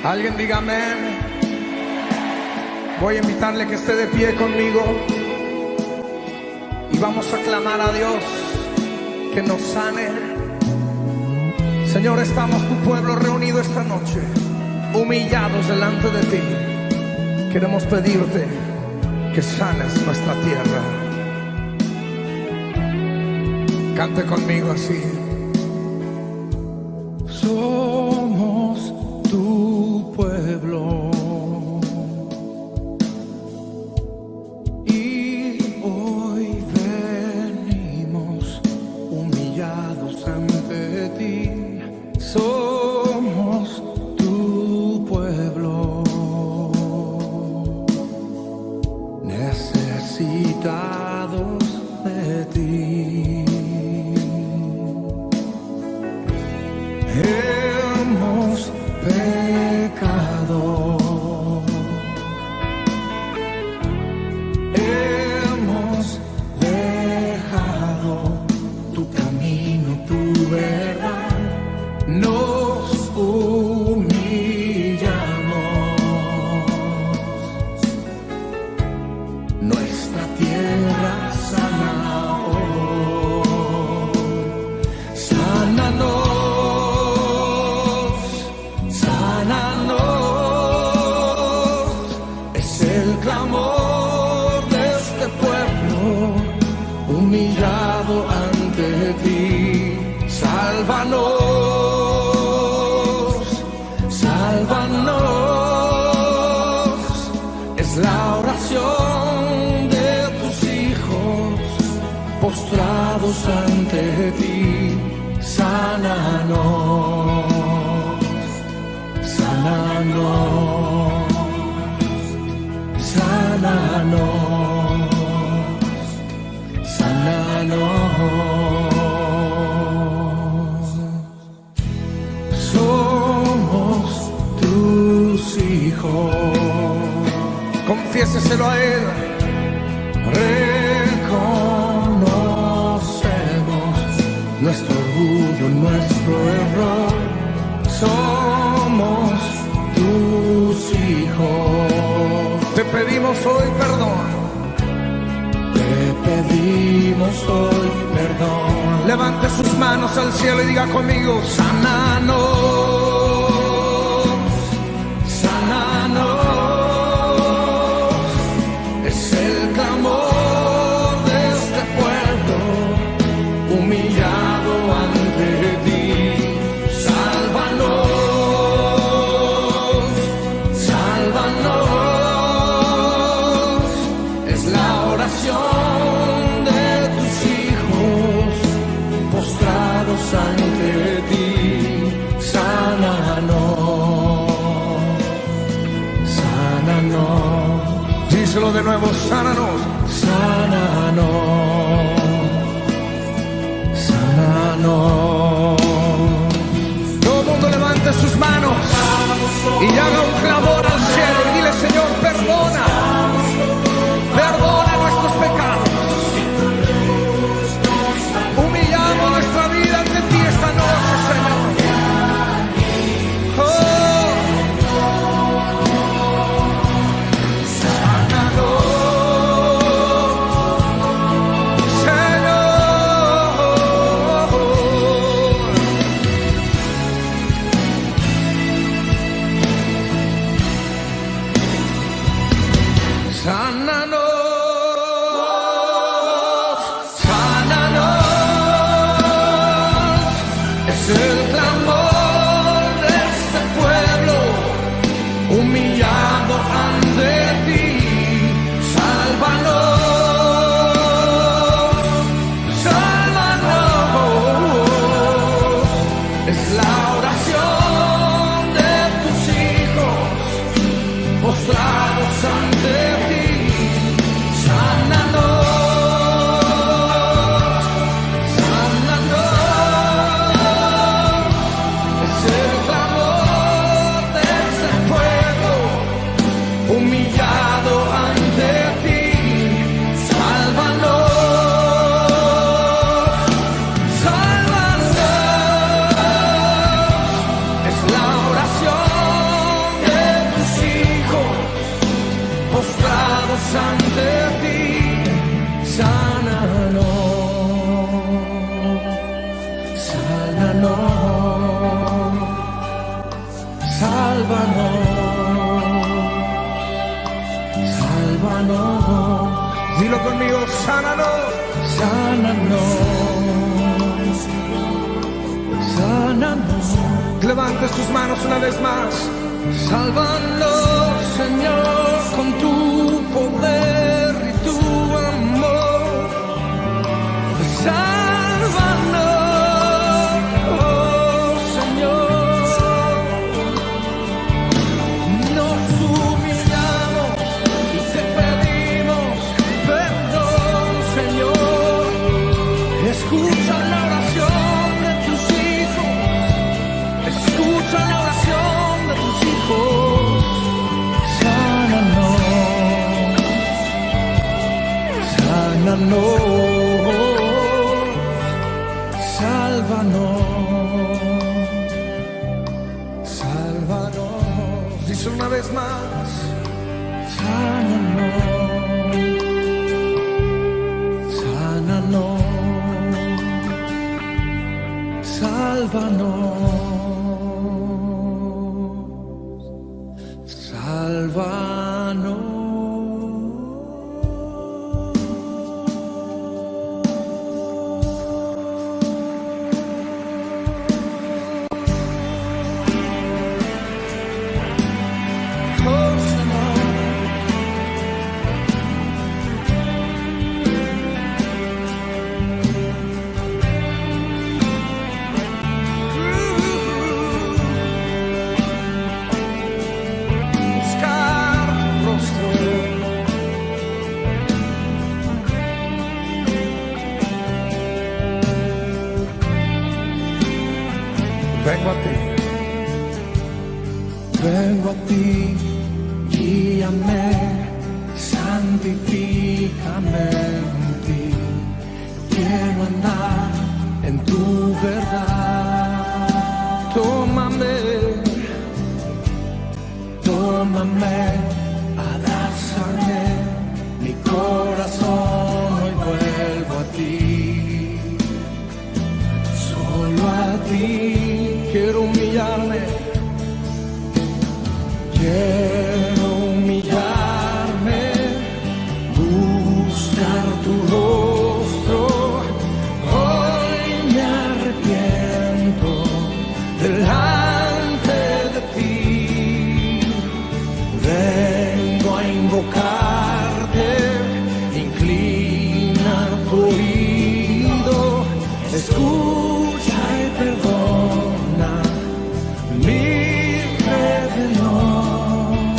Alguien diga amén. Voy a invitarle que esté de pie conmigo y vamos a clamar a Dios que nos sane. Señor, estamos tu pueblo reunido esta noche, humillados delante de ti. Queremos pedirte que sanes nuestra tierra. Cante conmigo así. Somos tu pueblo y hoy venimos humillados ante ti. Somos tu pueblo necesitados de ti. Hemos pecado, hemos dejado tu camino, tu verdad, nos humillamos. Nuestra tierra sana hoy, sánanos. Clamor de este pueblo humillado ante ti. Sálvanos, sálvanos. Es la oración de tus hijos postrados ante ti. Sánanos, sánanos. Sánanos, sánanos. Somos tus hijos. Confiéseselo a Él. Reconocemos nuestro orgullo, nuestro error. Somos tus hijos. Te pedimos hoy perdón. Te pedimos hoy perdón. Levante sus manos al cielo y diga conmigo: sánanos, sánanos. Es el clamor de este pueblo humillado ante ti. Sálvanos, sálvanos. De tus hijos postrados ante ti. Sánanos, sánanos. Díselo de nuevo: sánanos, sánanos, sánanos. Todo el mundo levante sus manos y haga un clamor al cielo y dile: Señor, perdona. Perdona nuestros pecados. Humillamos nuestra vida ante ti esta noche, Señor. Oh. Sánanos, Señor. Sánanos. Es el clamor de este pueblo humillado ante ti. Sálvanos, sálvanos. Es la oración de tus hijos postrados ante ti. humillados ante ti. Sánanos, sánanos, sálvanos, sálvanos. Dilo conmigo, sánanos, sánanos, sánanos. Levante sus manos una vez más. Sálvanos, Señor, con tu poder y tu amor. Sálvanos, oh Señor. Nos humillamos y te pedimos perdón, Señor. Escucha la oración de tus hijos. Escucha la oración de tus hijos. Sánanos, sánanos, sálvanos, sálvanos. Dice una vez más, sánanos, sánanos, sálvanos, sálvanos. Vengo a ti, guíame, santifícame en ti. Quiero andar en tu verdad. Tómame, tómame, abrázame, mi corazón hoy vuelvo a ti. Solo a ti quiero humillarme. Quiero humillarme, buscar tu rostro. Hoy me arrepiento delante de ti. Vengo a invocarte, inclina tu oído, escucha y perdona mi rebelión.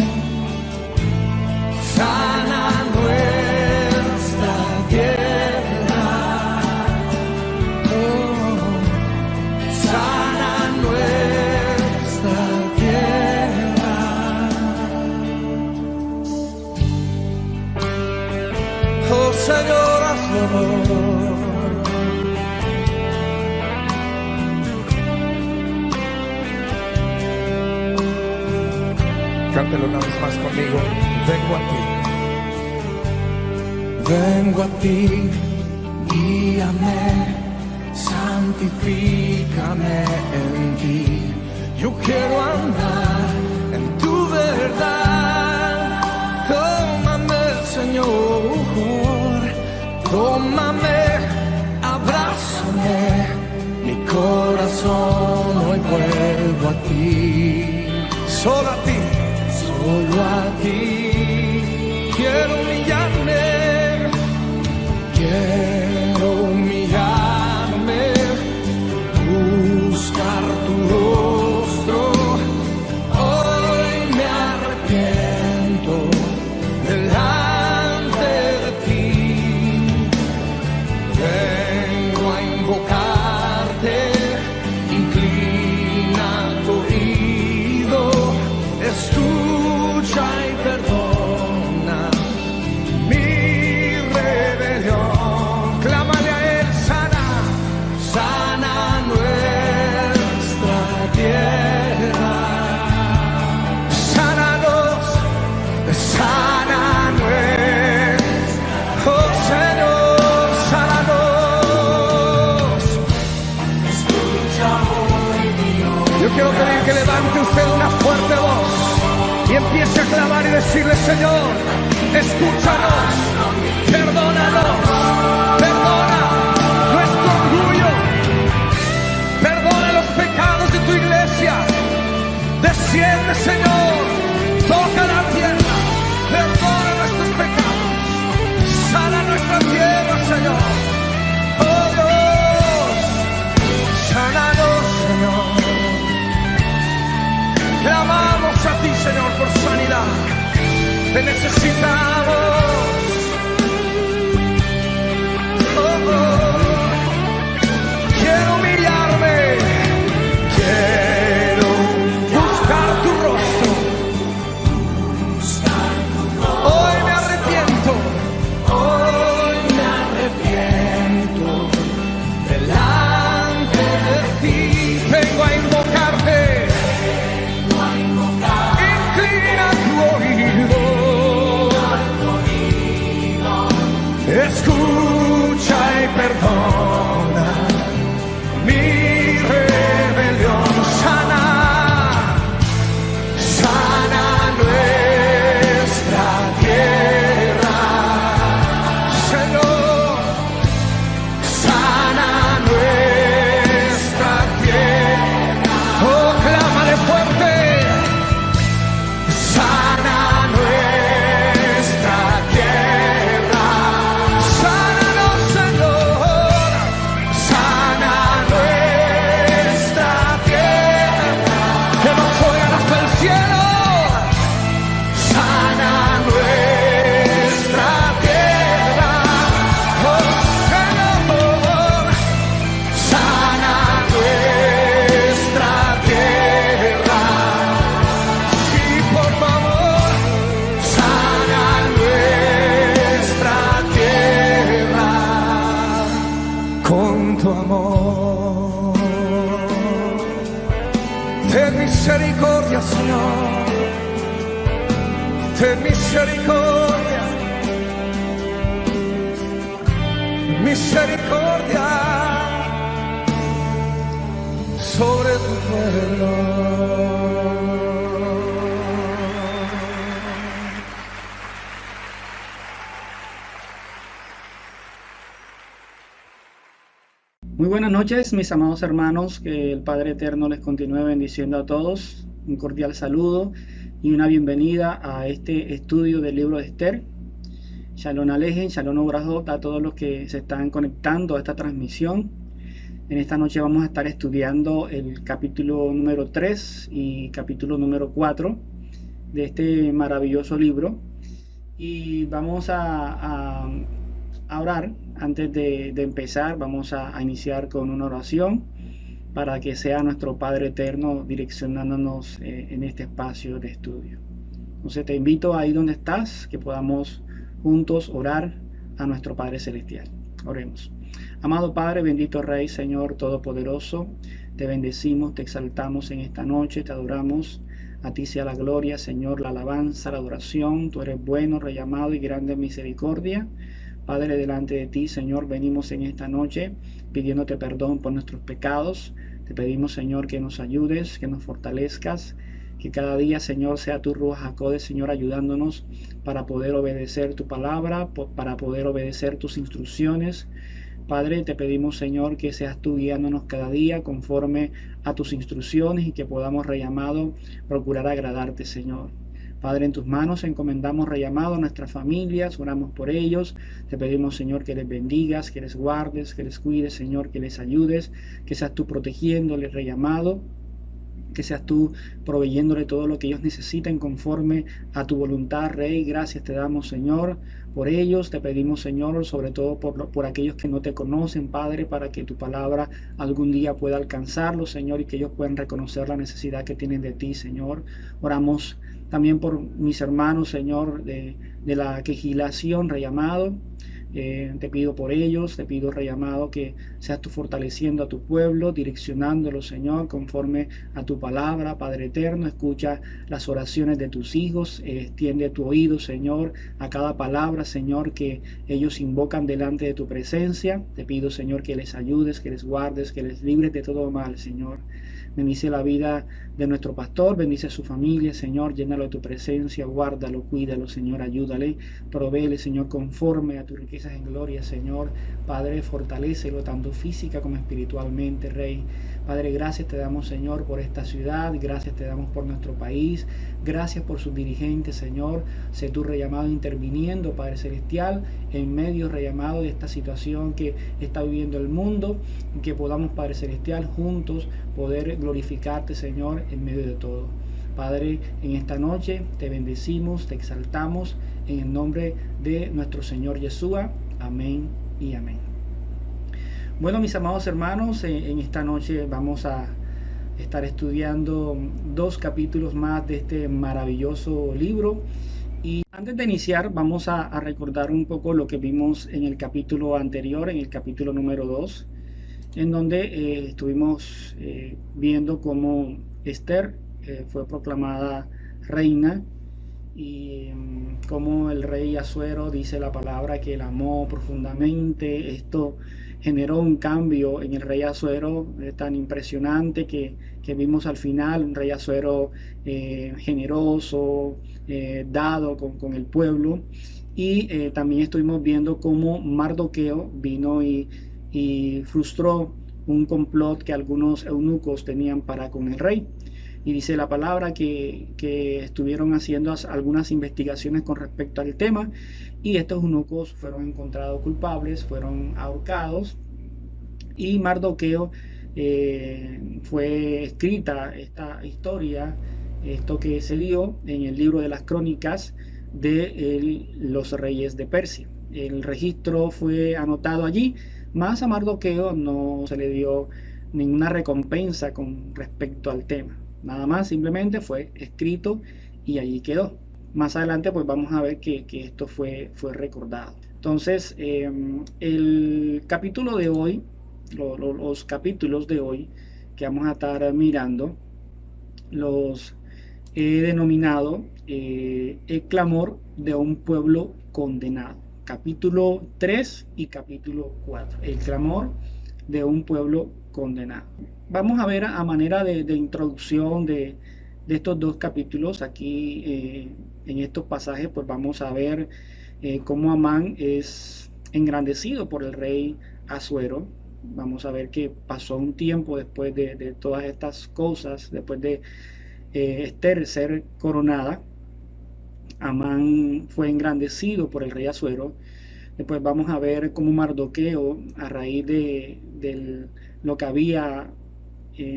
Señor, hazlo. Cántelo una vez más conmigo. Vengo a ti. Vengo a ti, guíame, santifícame en ti. Yo quiero andar en tu verdad. Tómame, Señor. Tómame, abrázame, mi corazón hoy vuelvo a ti. Solo a ti, solo a ti. Quiero humillarme, quiero humillarme, buscar tu rostro. Hoy me arrepiento delante de ti. Vengo a invocarte, inclina tu oído, escucha y perdona mi empiece a clamar y decirle: Señor, escúchanos, perdónanos, perdona nuestro orgullo, perdona los pecados de tu iglesia. Desciende, Señor, toca la tierra, perdona nuestros pecados, sana nuestra tierra, Señor. Oh Dios, sánanos, Señor. Clamamos a ti, Señor, por sanidad. Te necesitamos. Oh, oh. Quiero humillarme. Quiero buscar tu rostro. Hoy me arrepiento. Hoy me arrepiento. Delante de ti vengo a invocarte. Escucha y perdona mi rebelión. Sana, sana nuestra tierra, Señor. Sana nuestra tierra. Oh, clámale fuerte. Sana nuestra tierra. Sánanos, Señor. Sana nuestra tierra. Que nos oigan hasta el cielo. Sana nuestra tierra. Oh, Señor. Sana nuestra tierra. Sí, por favor, sana nuestra tierra con tu amor. Ten misericordia, Señor. Ten misericordia. Misericordia sobre tu pueblo. Muy buenas noches, mis amados hermanos, que el Padre Eterno les continúe bendiciendo a todos. Un cordial saludo y una bienvenida a este estudio del libro de Esther. Shalom Alejen, Shalom Obrajot a todos los que se están conectando a esta transmisión. En esta noche vamos a estar estudiando el capítulo número 3 y capítulo número 4 de este maravilloso libro. Y vamos a orar. Antes de empezar, vamos a iniciar con una oración para que sea nuestro Padre Eterno direccionándonos en este espacio de estudio. Entonces te invito ahí donde estás, que podamos juntos orar a nuestro Padre Celestial. Oremos. Amado Padre, bendito Rey, Señor Todopoderoso, te bendecimos, te exaltamos en esta noche, te adoramos. A ti sea la gloria, Señor, la alabanza, la adoración. Tú eres bueno, Rey amado y grande en misericordia. Padre, delante de ti, Señor, venimos en esta noche pidiéndote perdón por nuestros pecados. Te pedimos, Señor, que nos ayudes, que nos fortalezcas, que cada día, Señor, sea tu Ruach HaKodesh, Señor, ayudándonos para poder obedecer tu palabra, para poder obedecer tus instrucciones. Padre, te pedimos, Señor, que seas tú guiándonos cada día conforme a tus instrucciones y que podamos, Rey amado, procurar agradarte, Señor. Padre, en tus manos encomendamos, Rey amado, a nuestras familias, oramos por ellos. Te pedimos, Señor, que les bendigas, que les guardes, que les cuides, Señor, que les ayudes, que seas tú protegiéndoles, Rey amado, que seas tú proveyéndole todo lo que ellos necesiten conforme a tu voluntad, Rey. Gracias te damos, Señor, por ellos. Te pedimos, Señor, sobre todo por aquellos que no te conocen, Padre, para que tu palabra algún día pueda alcanzarlos, Señor, y que ellos puedan reconocer la necesidad que tienen de ti, Señor. Oramos también por mis hermanos, Señor, de la quejilación, Rey amado. Te pido por ellos, te pido, Rey amado, que seas tú fortaleciendo a tu pueblo, direccionándolo, Señor, conforme a tu palabra. Padre eterno, escucha las oraciones de tus hijos, extiende tu oído, Señor, a cada palabra, Señor, que ellos invocan delante de tu presencia. Te pido, Señor, que les ayudes, que les guardes, que les libres de todo mal, Señor. Bendice la vida de nuestro pastor, bendice a su familia, Señor, llénalo de tu presencia, guárdalo, cuídalo, Señor, ayúdale, provéele, Señor, conforme a tus riquezas en gloria, Señor. Padre, fortalécelo tanto física como espiritualmente, Rey. Padre, gracias te damos, Señor, por esta ciudad, gracias te damos por nuestro país, gracias por sus dirigentes, Señor. Sé tu Rey amado interviniendo, Padre Celestial, en medio, Rey amado, de esta situación que está viviendo el mundo, y que podamos, Padre Celestial, juntos poder glorificarte, Señor, en medio de todo. Padre, en esta noche te bendecimos, te exaltamos, en el nombre de nuestro Señor Yeshua. Amén y amén. Bueno, mis amados hermanos, en esta noche vamos a estar estudiando 2 capítulos más de este maravilloso libro. Y antes de iniciar, vamos a recordar un poco lo que vimos en el capítulo anterior, en el capítulo número 2, en donde estuvimos viendo cómo Esther fue proclamada reina y cómo el rey Asuero dice la palabra que la amó profundamente. Esto generó un cambio en el rey Asuero tan impresionante que vimos al final, un rey Asuero generoso, dado con el pueblo. Y también estuvimos viendo cómo Mardoqueo vino y frustró un complot que algunos eunucos tenían para con el rey. Y dice la palabra que estuvieron haciendo algunas investigaciones con respecto al tema, y estos eunucos fueron encontrados culpables, fueron ahorcados, y Mardoqueo fue escrita esta historia, esto que se dio en el libro de las crónicas de los reyes de Persia. El registro fue anotado allí, más a Mardoqueo no se le dio ninguna recompensa con respecto al tema. Nada más, simplemente fue escrito y allí quedó. Más adelante pues vamos a ver que esto fue recordado. Entonces el capítulo de hoy, los capítulos de hoy que vamos a estar mirando, los he denominado el clamor de un pueblo condenado. Capítulo 3 y capítulo 4. El clamor de un pueblo condenado. Vamos a ver a manera de introducción de estos 2 capítulos. Aquí en estos pasajes pues vamos a ver cómo Amán es engrandecido por el rey Asuero. Vamos a ver que pasó un tiempo después de todas estas cosas, después de Esther ser coronada. Amán fue engrandecido por el rey Asuero. Después vamos a ver cómo Mardoqueo, a raíz de lo que había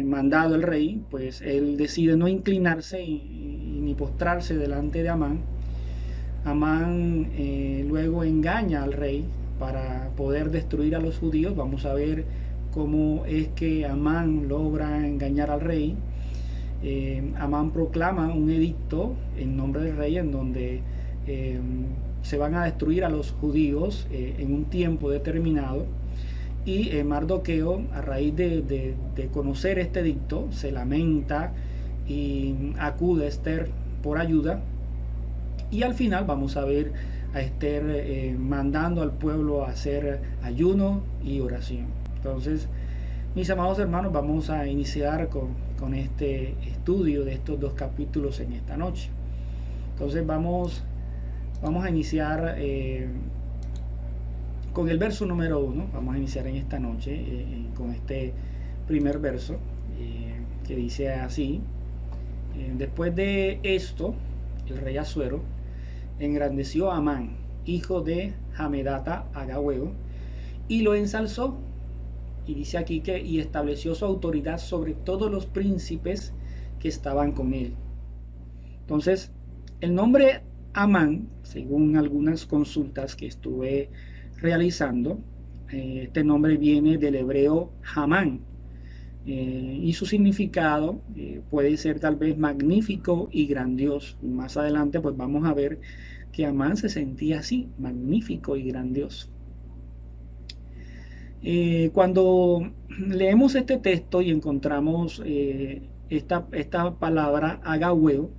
mandado el rey, pues él decide no inclinarse ni postrarse delante de Amán. Amán luego engaña al rey para poder destruir a los judíos. Vamos a ver cómo es que Amán logra engañar al rey. Amán proclama un edicto en nombre del rey en donde se van a destruir a los judíos en un tiempo determinado, y Mardoqueo, a raíz de conocer este edicto, se lamenta y acude a Esther por ayuda, y al final vamos a ver a Esther mandando al pueblo a hacer ayuno y oración. Entonces, mis amados hermanos, vamos a iniciar con este estudio de estos 2 capítulos en esta noche. Entonces vamos a iniciar con el verso número 1. Vamos a iniciar en esta noche con este primer verso que dice así: después de esto, el rey Asuero engrandeció a Amán, hijo de Hamedata Agagüeo, y lo ensalzó. Y dice aquí que y estableció su autoridad sobre todos los príncipes que estaban con él. Entonces, el nombre Amán, según algunas consultas que estuve realizando, este nombre viene del hebreo Hamán, y su significado puede ser tal vez magnífico y grandioso. Más adelante pues vamos a ver que Amán se sentía así, magnífico y grandioso. Cuando leemos este texto y encontramos esta palabra Agagüeo,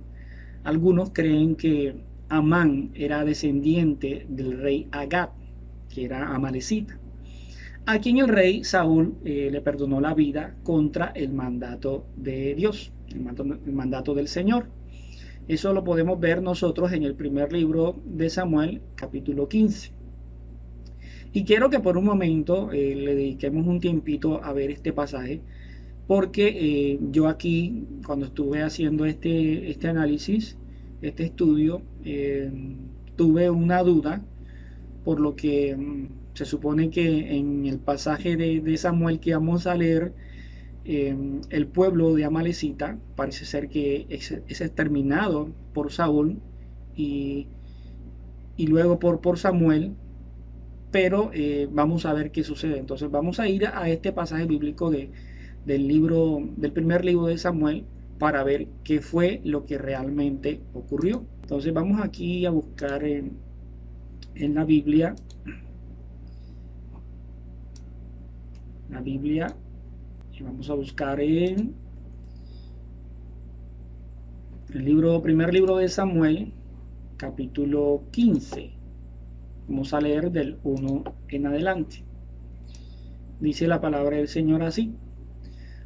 algunos creen que Amán era descendiente del rey Agag, que era amalecita. a quien el rey Saúl le perdonó la vida contra el mandato de Dios, el mandato del Señor. Eso lo podemos ver nosotros en el primer libro de Samuel, capítulo 15. Y quiero que por un momento le dediquemos un tiempito a ver este pasaje, porque yo aquí, cuando estuve haciendo este análisis, este estudio, tuve una duda, por lo que se supone que en el pasaje de Samuel que vamos a leer, el pueblo de Amalecita parece ser que es exterminado por Saúl y luego por Samuel, pero vamos a ver qué sucede. Entonces vamos a ir a este pasaje bíblico del primer libro de Samuel para ver qué fue lo que realmente ocurrió. Entonces vamos aquí a buscar en la Biblia y vamos a buscar en el primer libro de Samuel, capítulo 15. Vamos a leer del 1 en adelante. Dice la palabra del Señor así: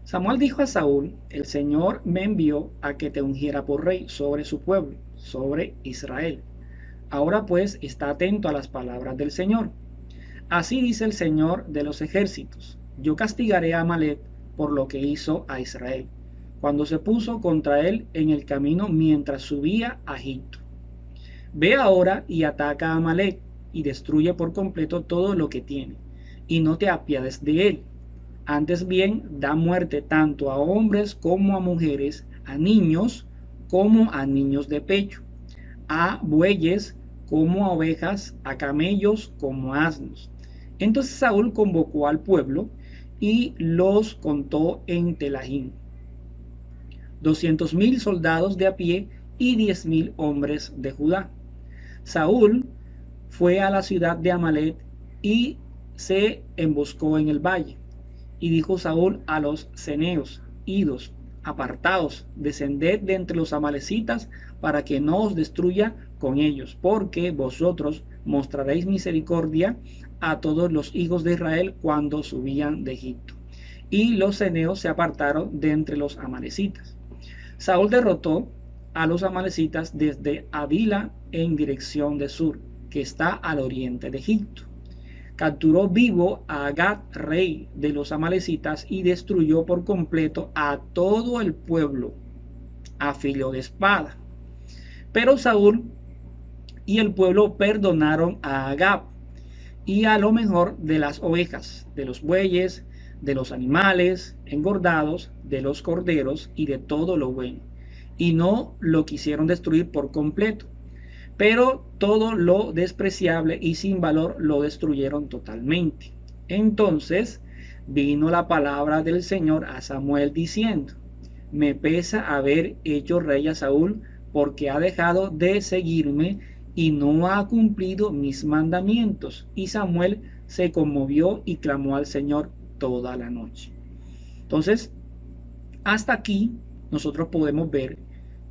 Samuel dijo a Saúl: el Señor me envió a que te ungiera por rey sobre su pueblo, sobre Israel. Ahora pues está atento a las palabras del Señor. Así dice el Señor de los ejércitos: yo castigaré a Amalec por lo que hizo a Israel, cuando se puso contra él en el camino mientras subía a Egipto. Ve ahora y ataca a Amalec y destruye por completo todo lo que tiene, y no te apiades de él. Antes bien, da muerte tanto a hombres como a mujeres, a niños como a niños de pecho, a bueyes como a ovejas, a camellos como a asnos. Entonces Saúl convocó al pueblo y los contó en Telajín: 200,000 soldados de a pie y 10,000 hombres de Judá. Saúl fue a la ciudad de Amalec y se emboscó en el valle. Y dijo Saúl a los ceneos: idos, apartaos, descended de entre los amalecitas, para que no os destruya con ellos, porque vosotros mostraréis misericordia a todos los hijos de Israel cuando subían de Egipto. Y los ceneos se apartaron de entre los amalecitas. Saúl derrotó a los amalecitas desde Avila en dirección de sur, que está al oriente de Egipto. Capturó vivo a Agag, rey de los amalecitas, y destruyó por completo a todo el pueblo a filo de espada. Pero Saúl y el pueblo perdonaron a Agag y a lo mejor de las ovejas, de los bueyes, de los animales engordados, de los corderos y de todo lo bueno, y no lo quisieron destruir por completo, pero todo lo despreciable y sin valor lo destruyeron totalmente. Entonces vino la palabra del Señor a Samuel diciendo: me pesa haber hecho rey a Saúl, porque ha dejado de seguirme y no ha cumplido mis mandamientos. Y Samuel se conmovió y clamó al Señor toda la noche. Entonces, hasta aquí nosotros podemos ver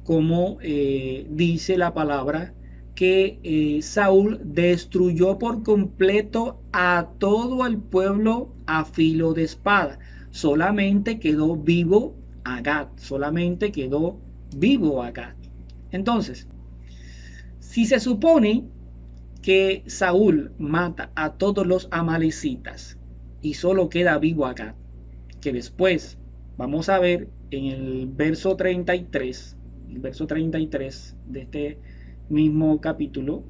cómo dice la palabra que Saúl destruyó por completo a todo el pueblo a filo de espada. Solamente quedó vivo Agag. Entonces, si se supone que Saúl mata a todos los amalecitas y solo queda vivo Agag, que después vamos a ver en el verso 33 de este mismo capítulo,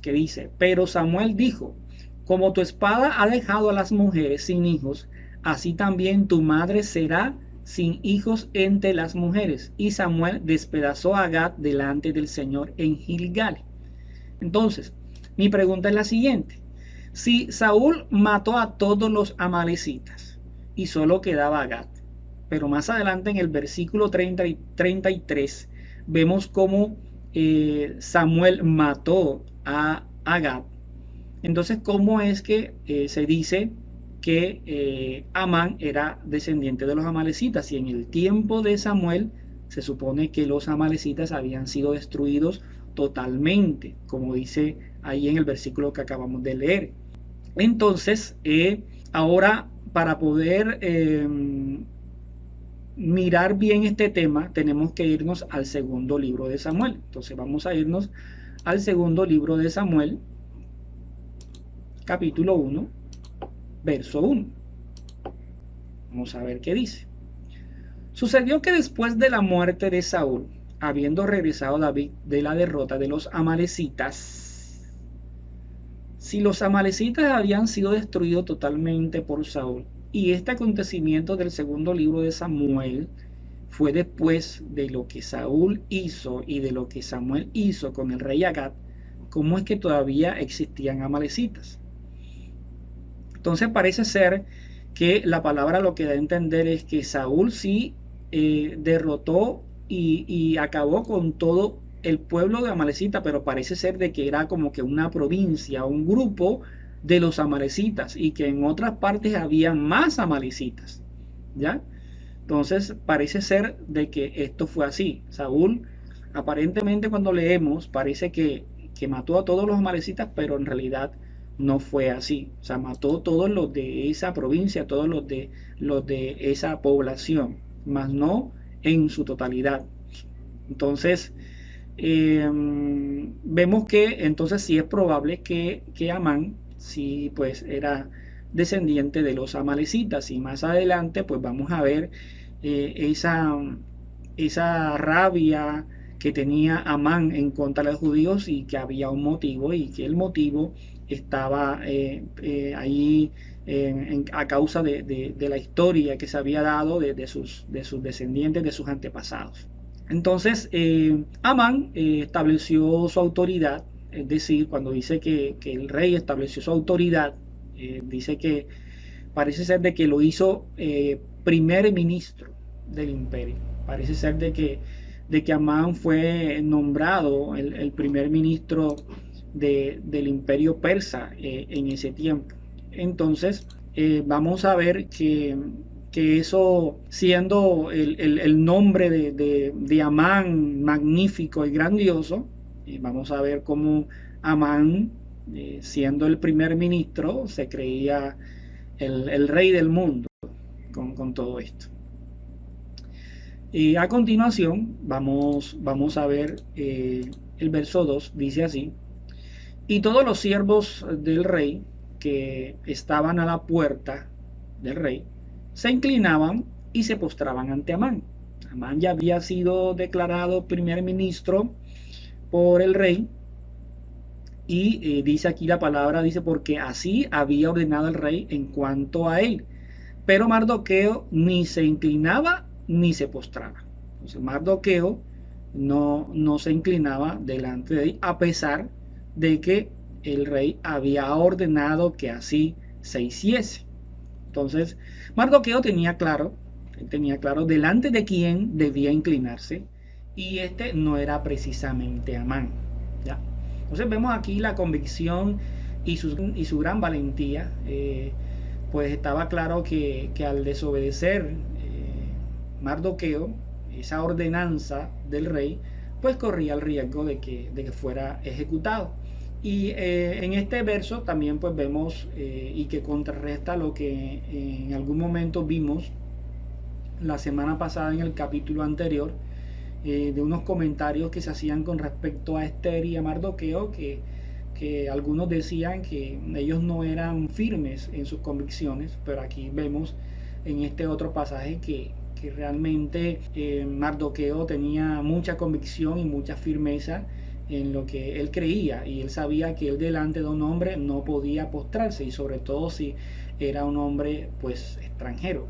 que dice: pero Samuel dijo: como tu espada ha dejado a las mujeres sin hijos, así también tu madre será sin hijos entre las mujeres. Y Samuel despedazó a Agag delante del Señor en Gilgal. Entonces, mi pregunta es la siguiente: si Saúl mató a todos los amalecitas y solo quedaba Agag, pero más adelante en el versículo 30 y 33 vemos cómo Samuel mató a Agag, entonces ¿cómo es que se dice que Amán era descendiente de los amalecitas? Y en el tiempo de Samuel se supone que los amalecitas habían sido destruidos totalmente, como dice ahí en el versículo que acabamos de leer. Entonces, ahora para poder mirar bien este tema, tenemos que irnos al segundo libro de Samuel. Entonces vamos a irnos al segundo libro de Samuel, capítulo 1, verso 1. Vamos a ver qué dice. Sucedió que después de la muerte de Saúl, habiendo regresado David de la derrota de los amalecitas, si los amalecitas habían sido destruidos totalmente por Saúl, y este acontecimiento del segundo libro de Samuel fue después de lo que Saúl hizo y de lo que Samuel hizo con el rey Agag, ¿cómo es que todavía existían amalecitas? Entonces parece ser que la palabra lo que da a entender es que Saúl sí derrotó y acabó con todo el pueblo de Amalecita, pero parece ser de que era como que una provincia, un grupo de los amalecitas, y que en otras partes había más amalecitas, ¿ya? Entonces parece ser de que esto fue así. Saúl, aparentemente cuando leemos, parece que mató a todos los amalecitas, pero en realidad no fue así. O sea, mató todos los de esa provincia, todos los de esa población, más no en su totalidad. Entonces, vemos que entonces sí es probable que Amán sí pues era descendiente de los amalecitas, y más adelante pues vamos a ver esa rabia que tenía Amán en contra de los judíos, y que había un motivo, y que el motivo estaba ahí a causa de la historia que se había dado de sus descendientes, de sus antepasados. Entonces, Amán estableció su autoridad, es decir, cuando dice que el rey estableció su autoridad, dice que parece ser de que lo hizo primer ministro del imperio. Parece ser de que Amán fue nombrado el primer ministro del imperio persa en ese tiempo. Entonces, vamos a ver que eso, siendo el nombre de Amán magnífico y grandioso, vamos a ver cómo Amán, siendo el primer ministro, se creía el rey del mundo con todo esto. Y a continuación vamos a ver el verso 2, dice así: y todos los siervos del rey que estaban a la puerta del rey se inclinaban y se postraban ante Amán. Amán ya había sido declarado primer ministro por el rey, y dice aquí la palabra, dice, porque así había ordenado el rey en cuanto a él. Pero Mardoqueo ni se inclinaba ni se postraba. Entonces Mardoqueo no se inclinaba delante de él, a pesar de que el rey había ordenado que así se hiciese. Entonces Mardoqueo tenía claro delante de quién debía inclinarse, y este no era precisamente Amán, ¿ya? Entonces vemos aquí la convicción y su gran valentía. Pues estaba claro que al desobedecer Mardoqueo esa ordenanza del rey, pues corría el riesgo de que fuera ejecutado. Y en este verso también pues vemos y que contrarresta lo que en algún momento vimos la semana pasada en el capítulo anterior, de unos comentarios que se hacían con respecto a Esther y a Mardoqueo, que algunos decían que ellos no eran firmes en sus convicciones, pero aquí vemos en este otro pasaje que realmente Mardoqueo tenía mucha convicción y mucha firmeza en lo que él creía, y él sabía que él delante de un hombre no podía postrarse, y sobre todo si era un hombre pues extranjero.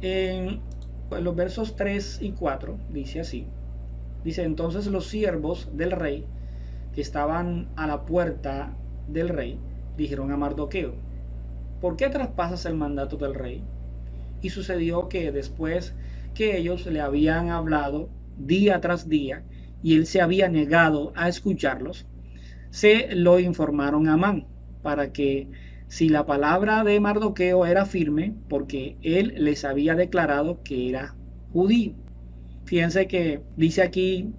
En los versos 3 y 4 dice así, dice: entonces los siervos del rey que estaban a la puerta del rey dijeron a Mardoqueo: ¿por qué traspasas el mandato del rey? Y sucedió que después que ellos le habían hablado día tras día y él se había negado a escucharlos, se lo informaron a Amán, para que, si la palabra de Mardoqueo era firme, porque él les había declarado que era judío. Fíjense que dice aquí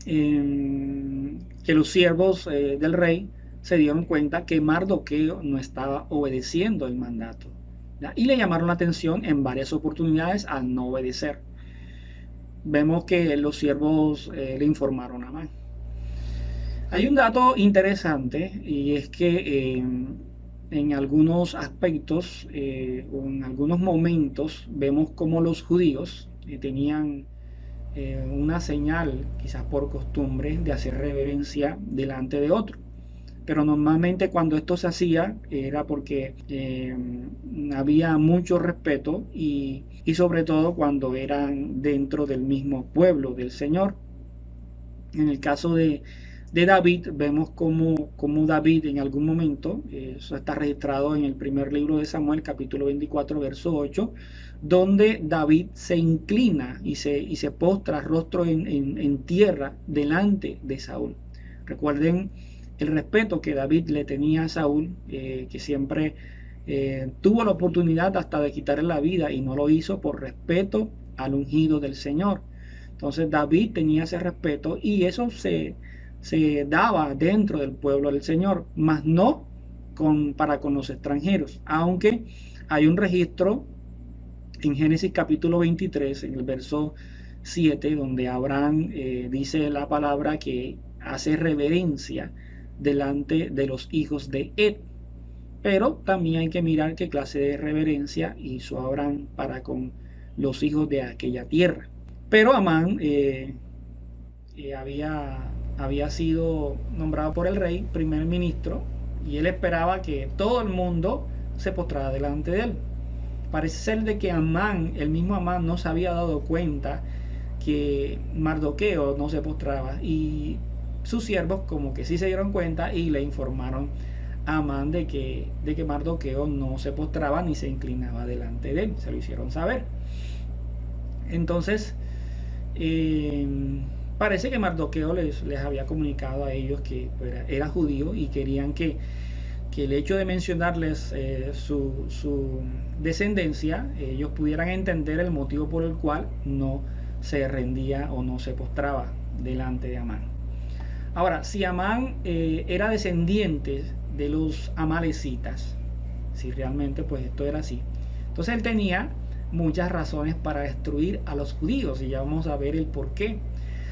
que los siervos del rey se dieron cuenta que Mardoqueo no estaba obedeciendo el mandato, ¿ya? Y le llamaron la atención en varias oportunidades al no obedecer. Vemos que los siervos le informaron a Amán. Hay un dato interesante y es que en algunos aspectos o en algunos momentos vemos como los judíos tenían una señal, quizás por costumbre, de hacer reverencia delante de otro. Pero normalmente cuando esto se hacía era porque había mucho respeto y sobre todo cuando eran dentro del mismo pueblo del Señor. En el caso de David, vemos como David en algún momento, eso está registrado en el primer libro de Samuel, capítulo 24, verso 8, donde David se inclina y se postra rostro en tierra delante de Saúl. Recuerden el respeto que David le tenía a Saúl, que siempre tuvo la oportunidad hasta de quitarle la vida y no lo hizo por respeto al ungido del Señor. Entonces David tenía ese respeto y eso se daba dentro del pueblo del Señor, mas no para con los extranjeros, aunque hay un registro en Génesis capítulo 23, en el verso 7, donde Abraham dice la palabra que hace reverencia delante de los hijos de Ed. Pero también hay que mirar qué clase de reverencia hizo Abraham para con los hijos de aquella tierra. Pero Amán había sido nombrado por el rey primer ministro y él esperaba que todo el mundo se postrara delante de él. Parece ser de que Amán, el mismo Amán, no se había dado cuenta que Mardoqueo no se postraba y sus siervos como que sí se dieron cuenta y le informaron a Amán de que Mardoqueo no se postraba ni se inclinaba delante de él, se lo hicieron saber. Entonces parece que Mardoqueo les había comunicado a ellos que era judío y querían que el hecho de mencionarles su descendencia, ellos pudieran entender el motivo por el cual no se rendía o no se postraba delante de Amán. Ahora, si Amán era descendiente de los amalecitas, si realmente pues esto era así, entonces él tenía muchas razones para destruir a los judíos y ya vamos a ver el por qué.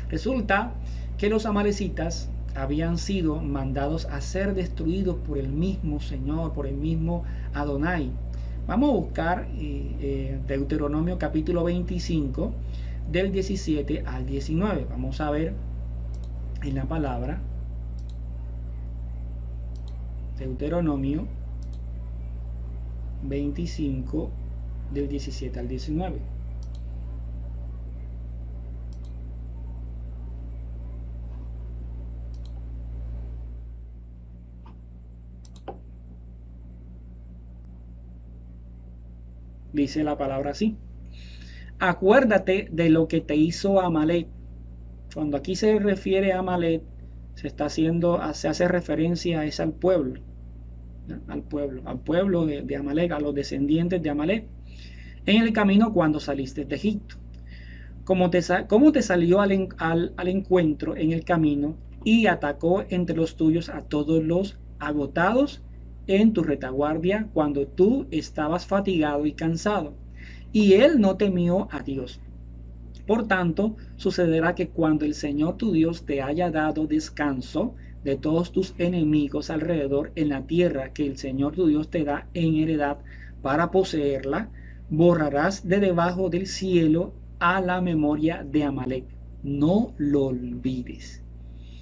Resulta que los amalecitas habían sido mandados a ser destruidos por el mismo Señor, por el mismo Adonai. Vamos a buscar Deuteronomio capítulo 25 del 17 al 19. Vamos a ver en la palabra Deuteronomio 25 del 17 al 19. Dice la palabra así: acuérdate de lo que te hizo Amalek. Cuando aquí se refiere a Amalek, se hace referencia a al pueblo, ¿no? al pueblo de Amalek, a los descendientes de Amalek, en el camino cuando saliste de Egipto. Cómo te salió al encuentro en el camino y atacó entre los tuyos a todos los agotados en tu retaguardia cuando tú estabas fatigado y cansado, y él no temió a Dios. Por tanto, sucederá que cuando el Señor tu Dios te haya dado descanso de todos tus enemigos alrededor en la tierra que el Señor tu Dios te da en heredad para poseerla, borrarás de debajo del cielo a la memoria de Amalek. No lo olvides.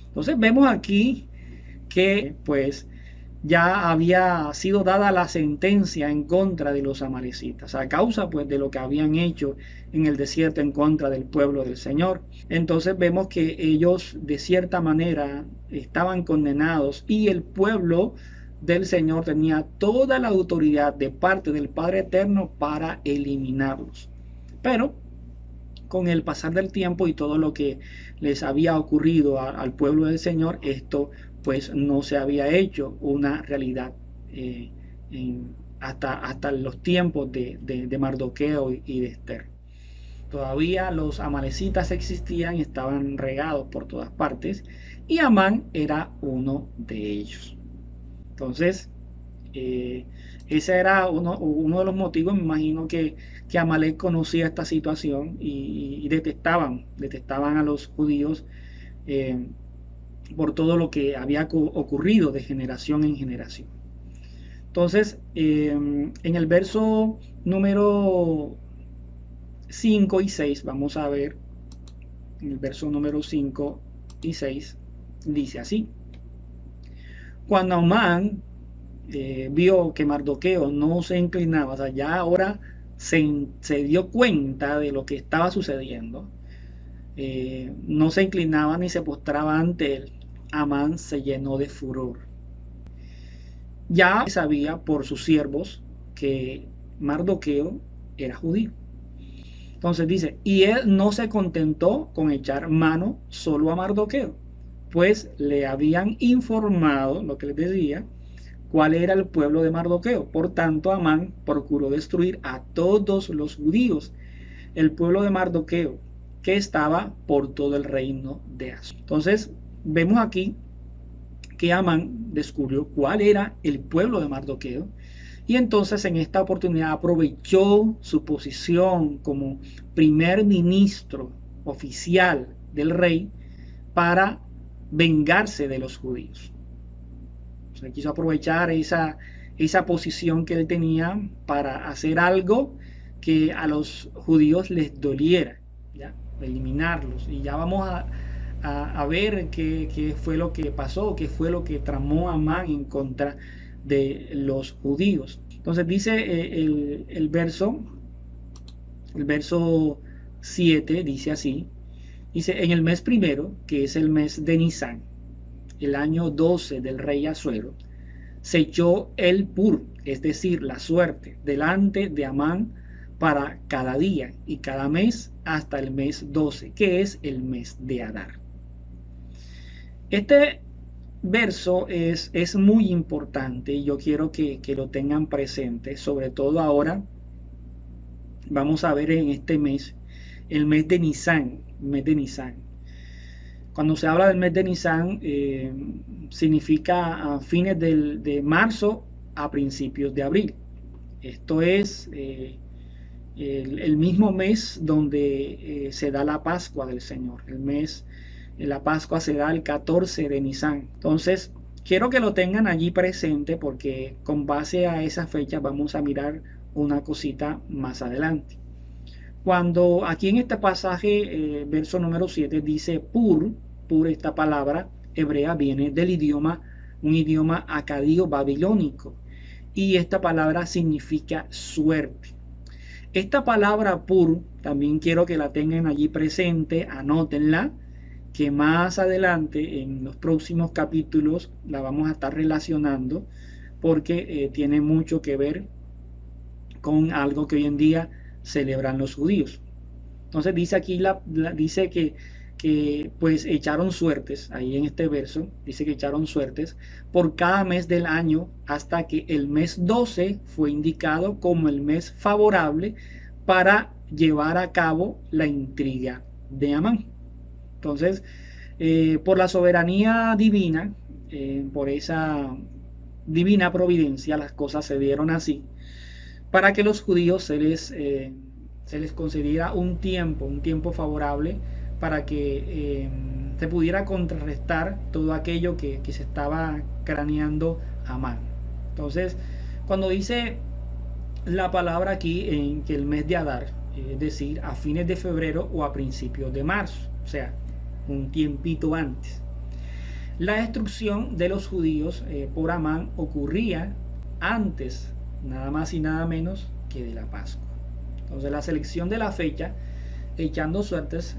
Entonces vemos aquí que pues ya había sido dada la sentencia en contra de los amalecitas, a causa pues de lo que habían hecho en el desierto en contra del pueblo del Señor. Entonces vemos que ellos de cierta manera estaban condenados y el pueblo del Señor tenía toda la autoridad de parte del Padre Eterno para eliminarlos. Pero con el pasar del tiempo y todo lo que les había ocurrido al pueblo del Señor, esto pues no se había hecho una realidad hasta los tiempos de Mardoqueo y de Esther. Todavía los amalecitas existían y estaban regados por todas partes, y Amán era uno de ellos. Entonces, ese era uno de los motivos. Me imagino que Amalek conocía esta situación y detestaban a los judíos por todo lo que había ocurrido de generación en generación. Entonces, en el verso número 5 y 6, vamos a ver, en el verso número 5 y 6, dice así: cuando Amán vio que Mardoqueo no se inclinaba, o sea, ya ahora se dio cuenta de lo que estaba sucediendo, no se inclinaba ni se postraba ante él, Amán se llenó de furor. Ya sabía por sus siervos que Mardoqueo era judío. Entonces dice, y él no se contentó con echar mano solo a Mardoqueo, pues le habían informado, lo que les decía, cuál era el pueblo de Mardoqueo. Por tanto, Amán procuró destruir a todos los judíos, el pueblo de Mardoqueo, que estaba por todo el reino de Asia. Entonces, vemos aquí que Amán descubrió cuál era el pueblo de Mardoqueo, y entonces en esta oportunidad aprovechó su posición como primer ministro oficial del rey para vengarse de los judíos. O sea, quiso aprovechar esa posición que él tenía para hacer algo que a los judíos les doliera, ¿ya? Eliminarlos. Y ya vamos a ver qué fue lo que pasó, qué fue lo que tramó Amán en contra de los judíos. Entonces dice el verso 7, dice así, dice, en el mes primero, que es el mes de Nisán, el año 12 del rey Asuero, se echó el pur, es decir, la suerte, delante de Amán para cada día y cada mes hasta el mes 12, que es el mes de Adar. Este verso es muy importante y yo quiero que lo tengan presente, sobre todo ahora. Vamos a ver en este mes, el mes de Nisán, Cuando se habla del mes de Nisán, significa a fines de marzo a principios de abril. Esto es el mismo mes donde se da la Pascua del Señor. La Pascua se da el 14 de Nisán. Entonces, quiero que lo tengan allí presente porque con base a esa fecha vamos a mirar una cosita más adelante. Cuando aquí en este pasaje, verso número 7, dice pur, esta palabra hebrea viene del un idioma acadío babilónico, y esta palabra significa suerte. Esta palabra pur también quiero que la tengan allí presente, anótenla, que más adelante en los próximos capítulos la vamos a estar relacionando porque tiene mucho que ver con algo que hoy en día celebran los judíos. Entonces dice aquí, dice que pues echaron suertes, ahí en este verso dice que echaron suertes por cada mes del año hasta que el mes 12 fue indicado como el mes favorable para llevar a cabo la intriga de Amán. Entonces, por la soberanía divina, por esa divina providencia, las cosas se dieron así, para que los judíos se les concediera un tiempo favorable para que se pudiera contrarrestar todo aquello que se estaba craneando Amán. Entonces, cuando dice la palabra aquí en que el mes de Adar, es decir, a fines de febrero o a principios de marzo, o sea, un tiempito antes, la destrucción de los judíos por Amán ocurría antes, nada más y nada menos que de la Pascua. Entonces la selección de la fecha, echando suertes,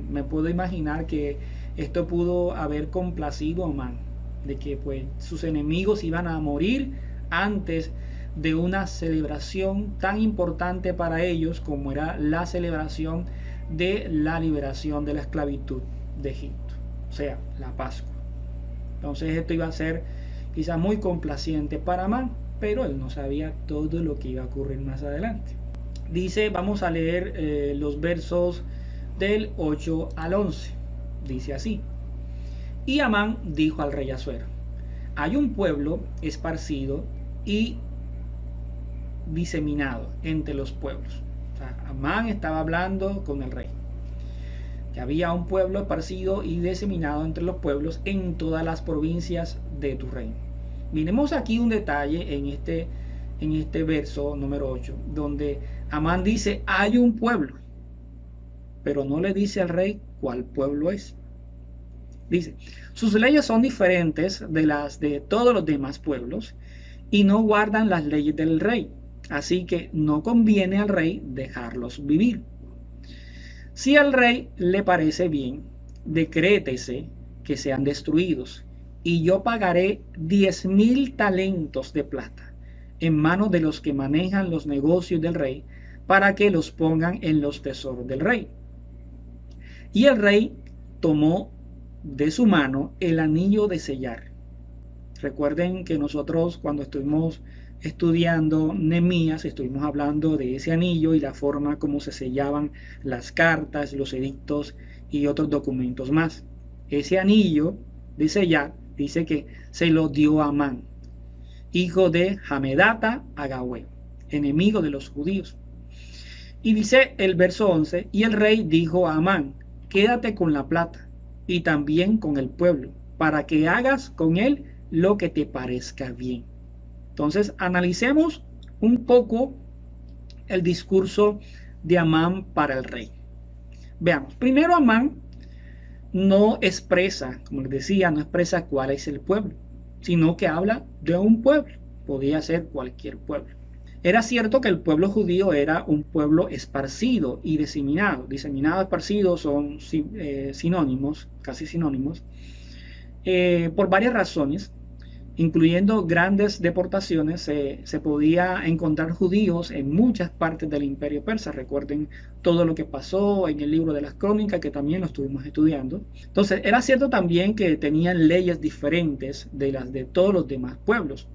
me puedo imaginar que esto pudo haber complacido a Amán, de que pues sus enemigos iban a morir antes de una celebración tan importante para ellos como era la celebración de la liberación de la esclavitud de Egipto, o sea, la Pascua. Entonces esto iba a ser quizá muy complaciente para Amán, pero él no sabía todo lo que iba a ocurrir más adelante. Dice, vamos a leer los versos del 8 al 11. Dice así: y Amán dijo al rey Asuero: hay un pueblo esparcido y diseminado entre los pueblos. O sea, Amán estaba hablando con el rey, que había un pueblo esparcido y diseminado entre los pueblos en todas las provincias de tu reino. Miremos aquí un detalle en este verso número 8, donde Amán dice, hay un pueblo, pero no le dice al rey cuál pueblo es. Dice, sus leyes son diferentes de las de todos los demás pueblos y no guardan las leyes del rey, así que no conviene al rey dejarlos vivir. Si al rey le parece bien, decrétese que sean destruidos, y yo pagaré 10,000 talentos de plata en manos de los que manejan los negocios del rey, para que los pongan en los tesoros del rey. Y el rey tomó de su mano el anillo de sellar. Recuerden que nosotros, cuando estuvimos estudiando Nehemías, estuvimos hablando de ese anillo y la forma como se sellaban las cartas, los edictos y otros documentos más. Ese anillo de sellar dice que se lo dio a Amán, hijo de Hamedata Agagüeo, enemigo de los judíos. Y dice el verso 11, y el rey dijo a Amán, quédate con la plata y también con el pueblo, para que hagas con él lo que te parezca bien. Entonces, analicemos un poco el discurso de Amán para el rey. Veamos, primero Amán no expresa, como les decía, no expresa cuál es el pueblo, sino que habla de un pueblo, podía ser cualquier pueblo. Era cierto que el pueblo judío era un pueblo esparcido y diseminado. Diseminado, esparcido son sinónimos, casi sinónimos, por varias razones, incluyendo grandes deportaciones. Se podía encontrar judíos en muchas partes del imperio persa. Recuerden todo lo que pasó en el libro de las crónicas, que también lo estuvimos estudiando. Entonces era cierto también que tenían leyes diferentes de las de todos los demás pueblos.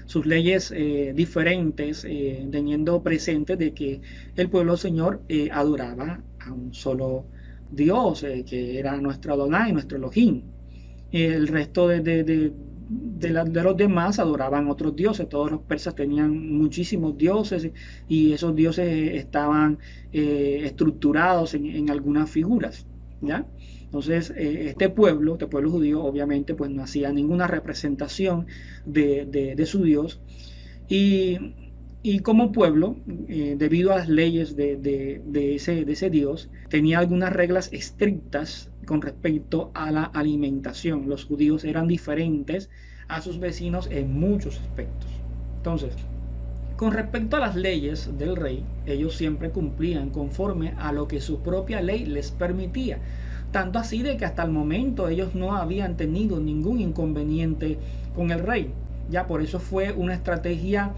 Sus leyes diferentes, teniendo presente de que el pueblo del Señor adoraba a un solo Dios, que era nuestro Adonai, nuestro Elohim. El resto de los demás adoraban otros dioses. Todos los persas tenían muchísimos dioses y esos dioses estaban estructurados en algunas figuras, ¿ya? Entonces este pueblo judío obviamente pues no hacía ninguna representación de su Dios, y como pueblo, debido a las leyes de ese Dios, tenía algunas reglas estrictas con respecto a la alimentación. Los judíos eran diferentes a sus vecinos en muchos aspectos. Entonces, con respecto a las leyes del rey, ellos siempre cumplían conforme a lo que su propia ley les permitía. Tanto así de que hasta el momento ellos no habían tenido ningún inconveniente con el rey. Ya por eso fue una estrategia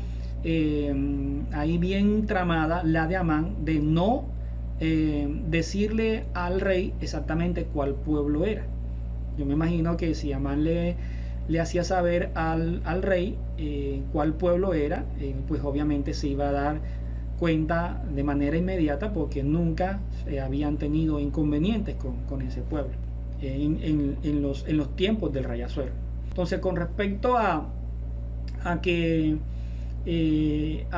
ahí bien tramada la de Amán, de no decirle al rey exactamente cuál pueblo era. Yo me imagino que si Amán le hacía saber al rey cuál pueblo era, pues obviamente se iba a dar cuenta de manera inmediata, porque nunca habían tenido inconvenientes con ese pueblo en los tiempos del rey Asuero. Entonces, con respecto a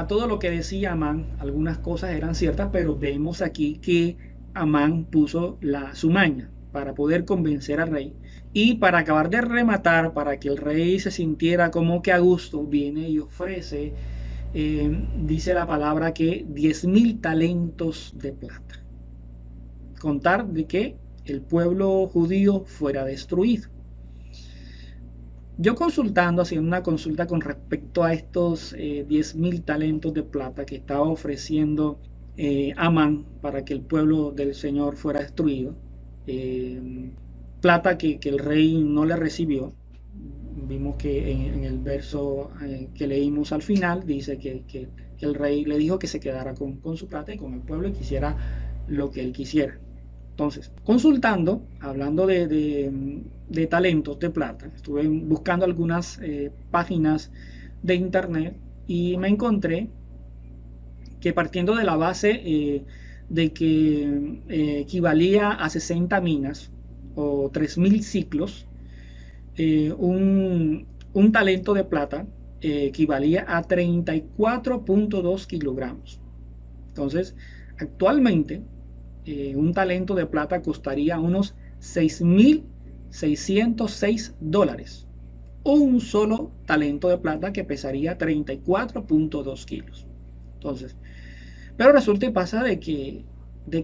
todo lo que decía Amán, algunas cosas eran ciertas, pero vemos aquí que Amán puso su maña para poder convencer al rey, y para acabar de rematar, para que el rey se sintiera como que a gusto, viene y ofrece, dice la palabra que 10,000 talentos de plata, contar de que el pueblo judío fuera destruido. Yo consultando, haciendo una consulta con respecto a estos 10,000 talentos de plata que estaba ofreciendo Amán para que el pueblo del Señor fuera destruido, plata que el rey no le recibió. Vimos que en el verso que leímos al final dice que el rey le dijo que se quedara con su plata y con el pueblo, y quisiera lo que él quisiera. Entonces, consultando, hablando de talentos de plata, estuve buscando algunas páginas de internet y me encontré que, partiendo de la base de que equivalía a 60 minas o 3,000 ciclos, un talento de plata equivalía a 34.2 kilogramos. Entonces, actualmente, un talento de plata costaría unos $6.606. Un solo talento de plata que pesaría 34.2 kilos. Entonces, pero resulta y pasa de que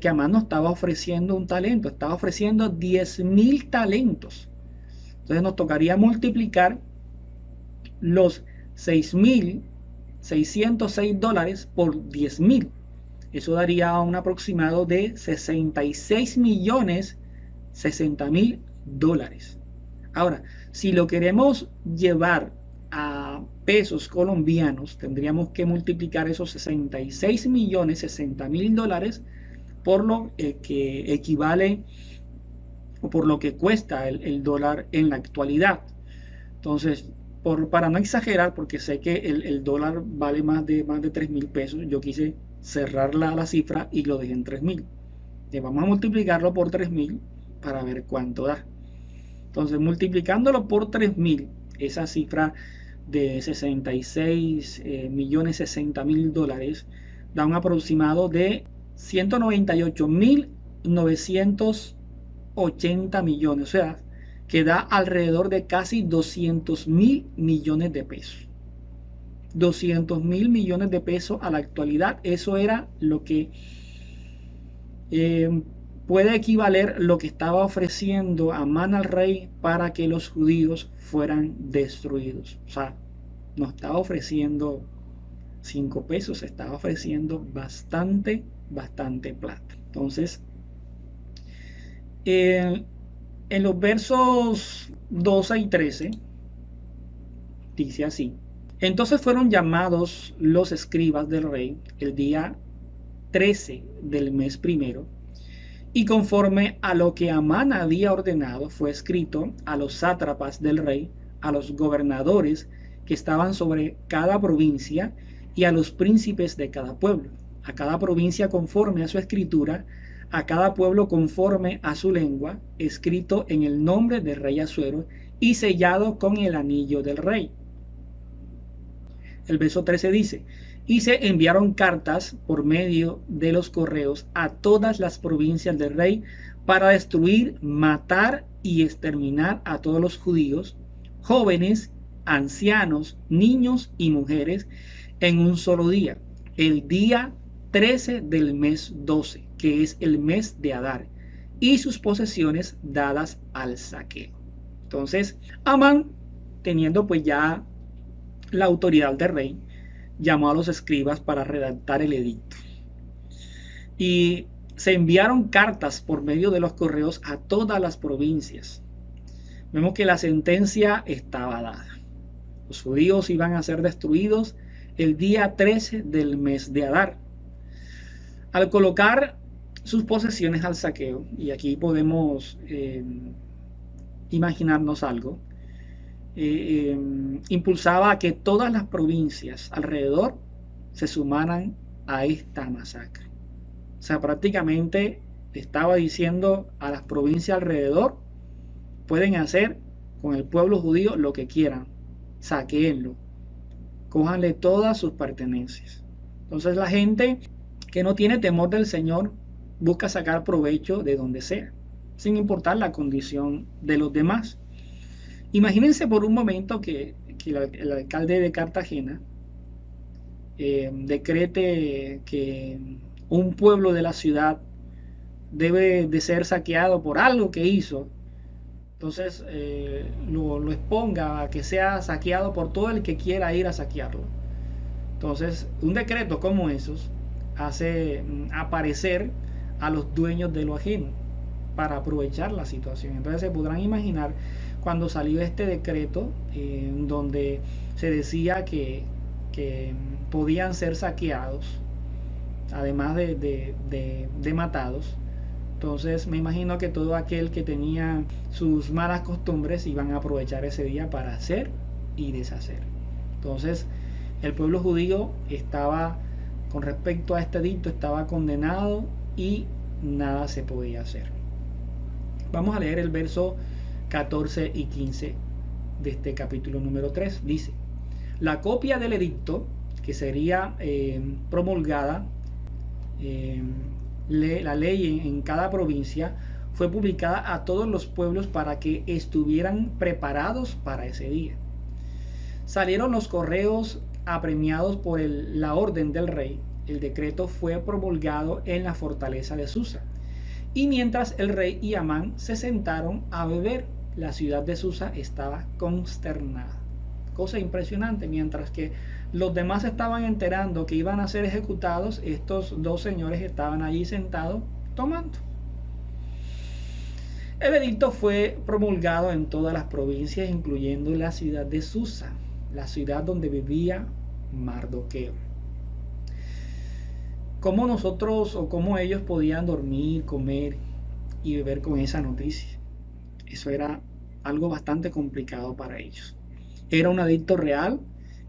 Amán no estaba ofreciendo un talento, estaba ofreciendo 10.000 talentos. Entonces nos tocaría multiplicar los $6.606 por 10.000. Eso daría un aproximado de $66.060.000. Ahora, si lo queremos llevar a pesos colombianos, tendríamos que multiplicar esos $66.060.000 por lo que equivale o por lo que cuesta el dólar en la actualidad. Entonces, para no exagerar, porque sé que el dólar vale más de 3.000 pesos, yo quise cerrar la cifra y lo dejé en 3.000. Vamos a multiplicarlo por 3.000 para ver cuánto da. Entonces, multiplicándolo por 3.000, esa cifra de $66.060.000 da un aproximado de 198.980 millones, o sea, que da alrededor de casi 200.000 millones de pesos. 200.000 millones de pesos a la actualidad, eso era lo que puede equivaler lo que estaba ofreciendo Amán al rey para que los judíos fueran destruidos. O sea, no estaba ofreciendo 5 pesos, estaba ofreciendo bastante plata. Entonces, en los versos 12 y 13 dice así: entonces fueron llamados los escribas del rey el día 13 del mes primero, y conforme a lo que Amán había ordenado fue escrito a los sátrapas del rey, a los gobernadores que estaban sobre cada provincia y a los príncipes de cada pueblo, a cada provincia conforme a su escritura, a cada pueblo conforme a su lengua, escrito en el nombre del rey Asuero y sellado con el anillo del rey. El verso 13 dice: y se enviaron cartas por medio de los correos a todas las provincias del rey para destruir, matar y exterminar a todos los judíos, jóvenes, ancianos, niños y mujeres, en un solo día, el día 13 del mes 12, que es el mes de Adar, y sus posesiones dadas al saqueo. Entonces, Amán, teniendo pues ya la autoridad del rey, llamó a los escribas para redactar el edicto. Y se enviaron cartas por medio de los correos a todas las provincias. Vemos que la sentencia estaba dada. Los judíos iban a ser destruidos el día 13 del mes de Adar. Al colocar sus posesiones al saqueo, y aquí podemos imaginarnos algo, impulsaba a que todas las provincias alrededor se sumaran a esta masacre. O sea, prácticamente estaba diciendo a las provincias alrededor: pueden hacer con el pueblo judío lo que quieran, saquéenlo, cójanle todas sus pertenencias. Entonces la gente que no tiene temor del Señor busca sacar provecho de donde sea, sin importar la condición de los demás. Imagínense por un momento que el alcalde de Cartagena decrete que un pueblo de la ciudad debe de ser saqueado por algo que hizo. Entonces lo exponga a que sea saqueado por todo el que quiera ir a saquearlo. Entonces un decreto como esos hace aparecer a los dueños de lo ajeno para aprovechar la situación. Entonces se podrán imaginar cuando salió este decreto donde se decía que podían ser saqueados, además de matados. Entonces me imagino que todo aquel que tenía sus malas costumbres iban a aprovechar ese día para hacer y deshacer. Entonces el pueblo judío estaba, con respecto a este edicto, estaba condenado y nada se podía hacer. Vamos a leer el verso 14 y 15 de este capítulo número 3. Dice: la copia del edicto que sería promulgada, la ley en cada provincia, fue publicada a todos los pueblos para que estuvieran preparados para ese día. Salieron los correos apremiados por la orden del rey. El decreto fue promulgado en la fortaleza de Susa. Y mientras el rey y Amán se sentaron a beber, la ciudad de Susa estaba consternada. Cosa impresionante, mientras que los demás estaban enterando que iban a ser ejecutados, estos dos señores estaban allí sentados tomando. El edicto fue promulgado en todas las provincias, incluyendo la ciudad de Susa, la ciudad donde vivía Mardoqueo. ¿Cómo nosotros o cómo ellos podían dormir, comer y beber con esa noticia? Eso era algo bastante complicado para ellos. Era un edicto real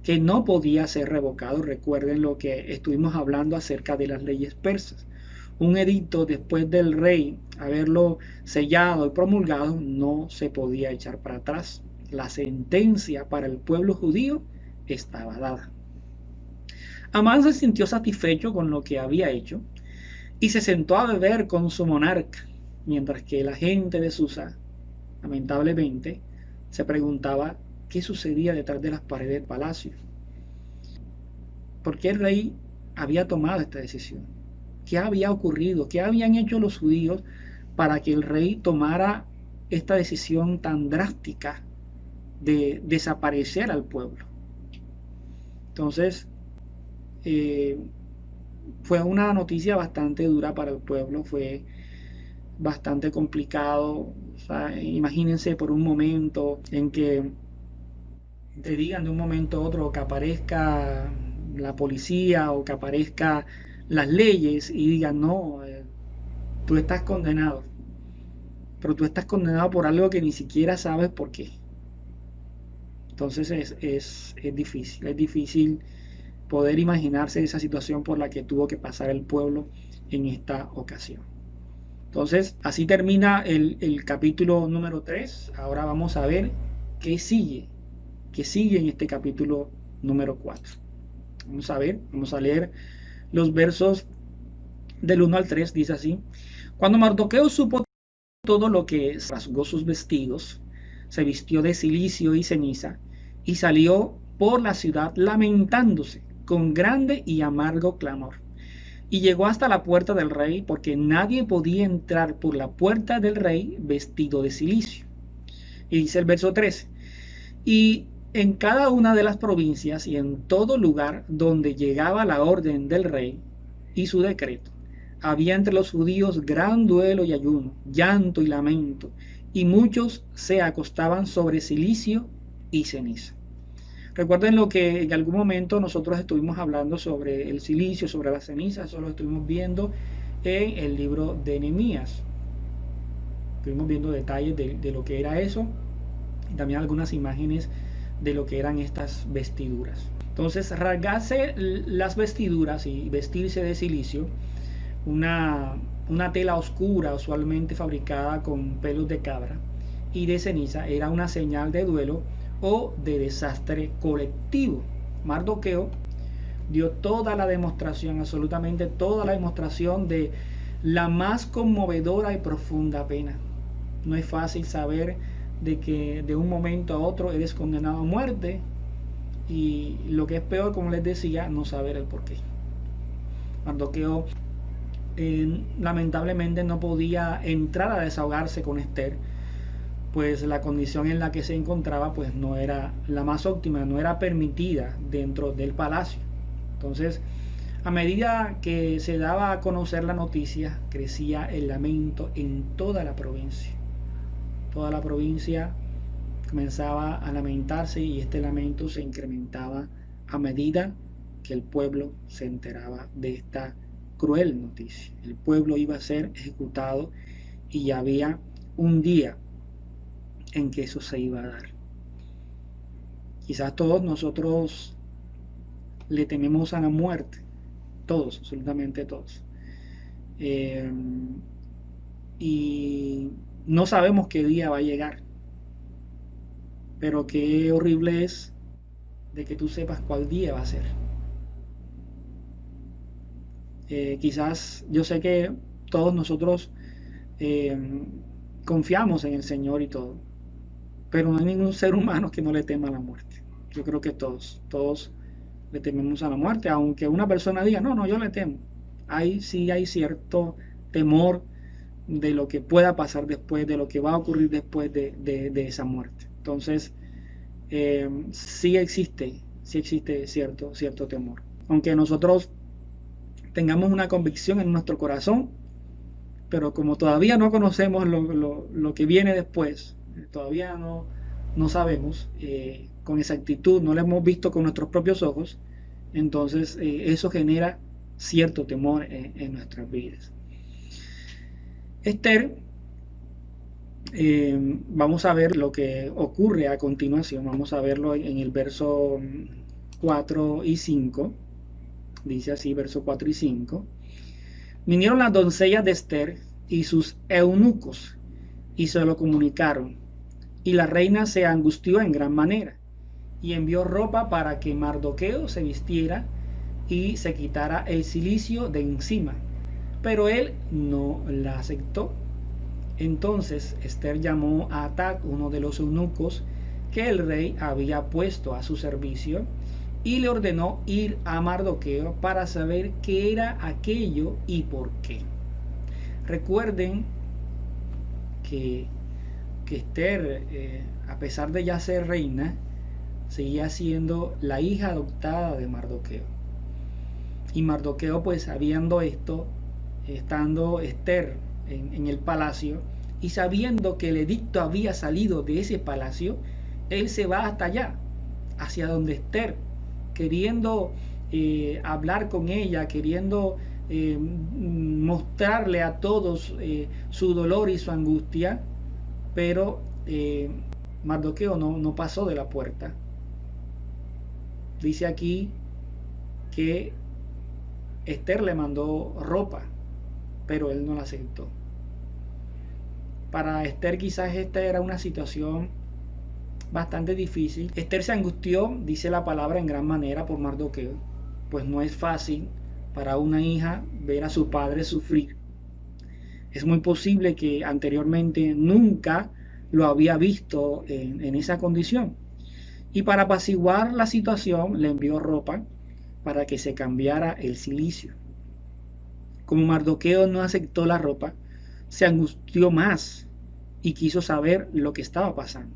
que no podía ser revocado. Recuerden lo que estuvimos hablando acerca de las leyes persas. Un edicto, después del rey haberlo sellado y promulgado, no se podía echar para atrás. La sentencia para el pueblo judío estaba dada. Amán se sintió satisfecho con lo que había hecho y se sentó a beber con su monarca, mientras que la gente de Susa, lamentablemente, se preguntaba qué sucedía detrás de las paredes del palacio. ¿Por qué el rey había tomado esta decisión? ¿Qué había ocurrido? ¿Qué habían hecho los judíos para que el rey tomara esta decisión tan drástica de desaparecer al pueblo? Entonces, fue una noticia bastante dura para el pueblo, fue bastante complicado. O sea, imagínense por un momento en que te digan de un momento a otro que aparezca la policía o que aparezca las leyes y digan: no, tú estás condenado, pero tú estás condenado por algo que ni siquiera sabes por qué. Entonces es difícil poder imaginarse esa situación por la que tuvo que pasar el pueblo en esta ocasión. Entonces, así termina el capítulo número 3. Ahora vamos a ver qué sigue en este capítulo número 4. Vamos a leer los versos del 1 al 3. Dice así: cuando Mardoqueo supo todo lo que, rasgó sus vestidos, se vistió de cilicio y ceniza, y salió por la ciudad lamentándose con grande y amargo clamor. Y llegó hasta la puerta del rey, porque nadie podía entrar por la puerta del rey vestido de cilicio. Y dice el verso 13: y en cada una de las provincias y en todo lugar donde llegaba la orden del rey y su decreto, había entre los judíos gran duelo y ayuno, llanto y lamento, y muchos se acostaban sobre cilicio y ceniza. Recuerden lo que en algún momento nosotros estuvimos hablando sobre el cilicio, sobre la ceniza. Eso lo estuvimos viendo en el libro de Nehemías. Estuvimos viendo detalles de lo que era eso y también algunas imágenes de lo que eran estas vestiduras. Entonces, rasgarse las vestiduras y vestirse de cilicio, una tela oscura usualmente fabricada con pelos de cabra, y de ceniza, era una señal de duelo o de desastre colectivo. Mardoqueo dio toda la demostración, absolutamente toda la demostración de la más conmovedora y profunda pena. No es fácil saber de que de un momento a otro eres condenado a muerte, y lo que es peor, como les decía, no saber el porqué. Mardoqueo lamentablemente no podía entrar a desahogarse con Esther, pues la condición en la que se encontraba pues no era la más óptima, no era permitida dentro del palacio. Entonces, a medida que se daba a conocer la noticia, crecía el lamento en toda la provincia. Toda la provincia comenzaba a lamentarse, y este lamento se incrementaba a medida que el pueblo se enteraba de esta cruel noticia. El pueblo iba a ser ejecutado y ya había un día en que eso se iba a dar. Quizás todos nosotros le tememos a la muerte, todos, absolutamente todos, y no sabemos qué día va a llegar. pero qué horrible es de que tú sepas cuál día va a ser. Quizás yo sé que todos nosotros eh, confiamos en el Señor y todo, pero no hay ningún ser humano que no le tema a la muerte. Yo creo que todos le tememos a la muerte, aunque una persona diga, no, yo le temo. Sí hay cierto temor de lo que pueda pasar después, de lo que va a ocurrir después de esa muerte. Entonces, sí existe cierto temor. Aunque nosotros tengamos una convicción en nuestro corazón, pero como todavía no conocemos lo que viene después, todavía no sabemos con exactitud, no lo hemos visto con nuestros propios ojos, entonces eso genera cierto temor en nuestras vidas. Esther, vamos a ver lo que ocurre a continuación, vamos a verlo en el verso 4 y 5, dice así, verso 4 y 5. Vinieron las doncellas de Esther y sus eunucos y se lo comunicaron, y la reina se angustió en gran manera y envió ropa para que Mardoqueo se vistiera y se quitara el cilicio de encima, pero él no la aceptó. Entonces Esther llamó a Hatat, uno de los eunucos que el rey había puesto a su servicio, y le ordenó ir a Mardoqueo para saber qué era aquello y por qué. Recuerden que Esther, a pesar de ya ser reina, seguía siendo la hija adoptada de Mardoqueo. Y Mardoqueo, pues sabiendo esto, estando Esther en el palacio y sabiendo que el edicto había salido de ese palacio, él se va hasta allá, hacia donde Esther, queriendo hablar con ella, queriendo mostrarle a todos su dolor y su angustia, pero Mardoqueo no pasó de la puerta. Dice aquí que Esther le mandó ropa, pero él no la aceptó. Para Esther quizás esta era una situación bastante difícil. Esther se angustió, dice la palabra, en gran manera por Mardoqueo, pues no es fácil para una hija ver a su padre sufrir. Es muy posible que anteriormente nunca lo había visto en esa condición. Y para apaciguar la situación le envió ropa para que se cambiara el cilicio. Como Mardoqueo no aceptó la ropa, se angustió más y quiso saber lo que estaba pasando.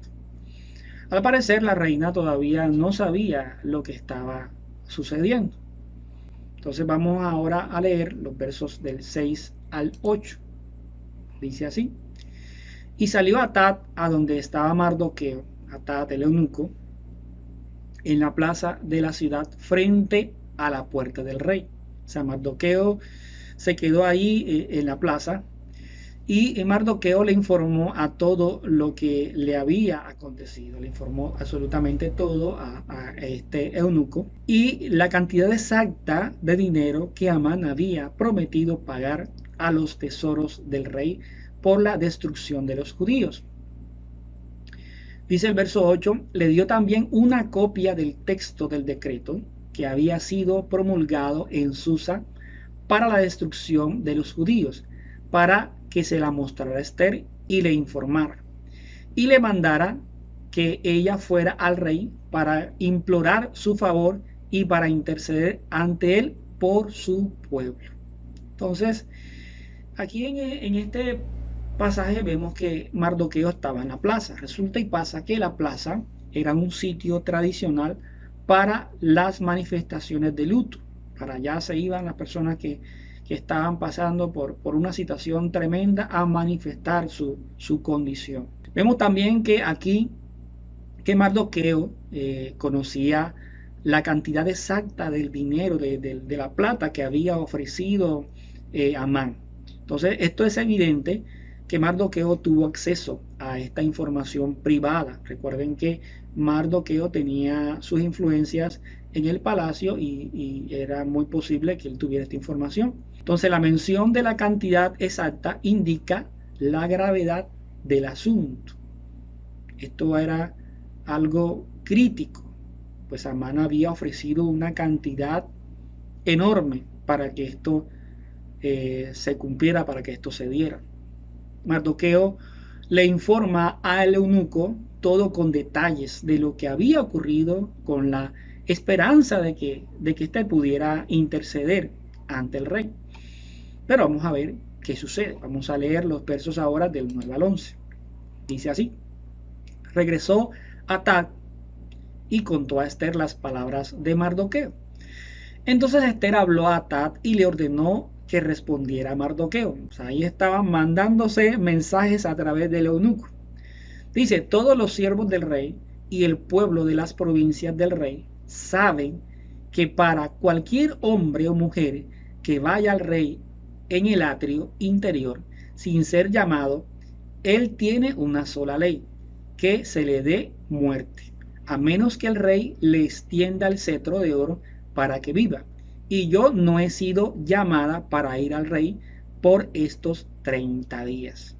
Al parecer la reina todavía no sabía lo que estaba sucediendo. Entonces vamos ahora a leer los versos del 6 al 8. Dice así: y salió Hatat a donde estaba Mardoqueo, Hatat el eunuco, en la plaza de la ciudad frente a la puerta del rey. O sea, Mardoqueo se quedó ahí en la plaza, y Mardoqueo le informó a todo lo que le había acontecido, le informó absolutamente todo a este eunuco y la cantidad exacta de dinero que Amán había prometido pagar a los tesoros del rey por la destrucción de los judíos. Dice el verso 8, le dio también una copia del texto del decreto que había sido promulgado en Susa para la destrucción de los judíos, para que se la mostrara a Esther y le informara, y le mandara que ella fuera al rey para implorar su favor y para interceder ante él por su pueblo. Entonces, aquí en este pasaje vemos que Mardoqueo estaba en la plaza. Resulta y pasa que la plaza era un sitio tradicional para las manifestaciones de luto. Para allá se iban las personas que estaban pasando por una situación tremenda a manifestar su condición. Vemos también que aquí que Mardoqueo conocía la cantidad exacta del dinero, de la plata que había ofrecido Amán. Entonces esto es evidente que Mardoqueo tuvo acceso a esta información privada. Recuerden que Mardoqueo tenía sus influencias en el palacio y era muy posible que él tuviera esta información. Entonces la mención de la cantidad exacta indica la gravedad del asunto. Esto era algo crítico, pues Amán había ofrecido una cantidad enorme para que esto se cumpliera, para que esto se diera. Mardoqueo le informa al eunuco todo con detalles de lo que había ocurrido, con la esperanza de que éste pudiera interceder ante el rey. Pero vamos a ver qué sucede. Vamos a leer los versos ahora del 9 al 11. Dice así: regresó Hatat y contó a Esther las palabras de Mardoqueo. Entonces Esther habló a Hatat y le ordenó que respondiera a Mardoqueo. O sea, ahí estaban mandándose mensajes a través del eunuco. Dice: todos los siervos del rey y el pueblo de las provincias del rey saben que para cualquier hombre o mujer que vaya al rey en el atrio interior sin ser llamado, él tiene una sola ley: que se le dé muerte, a menos que el rey le extienda el cetro de oro para que viva. Y yo no he sido llamada para ir al rey por estos 30 días.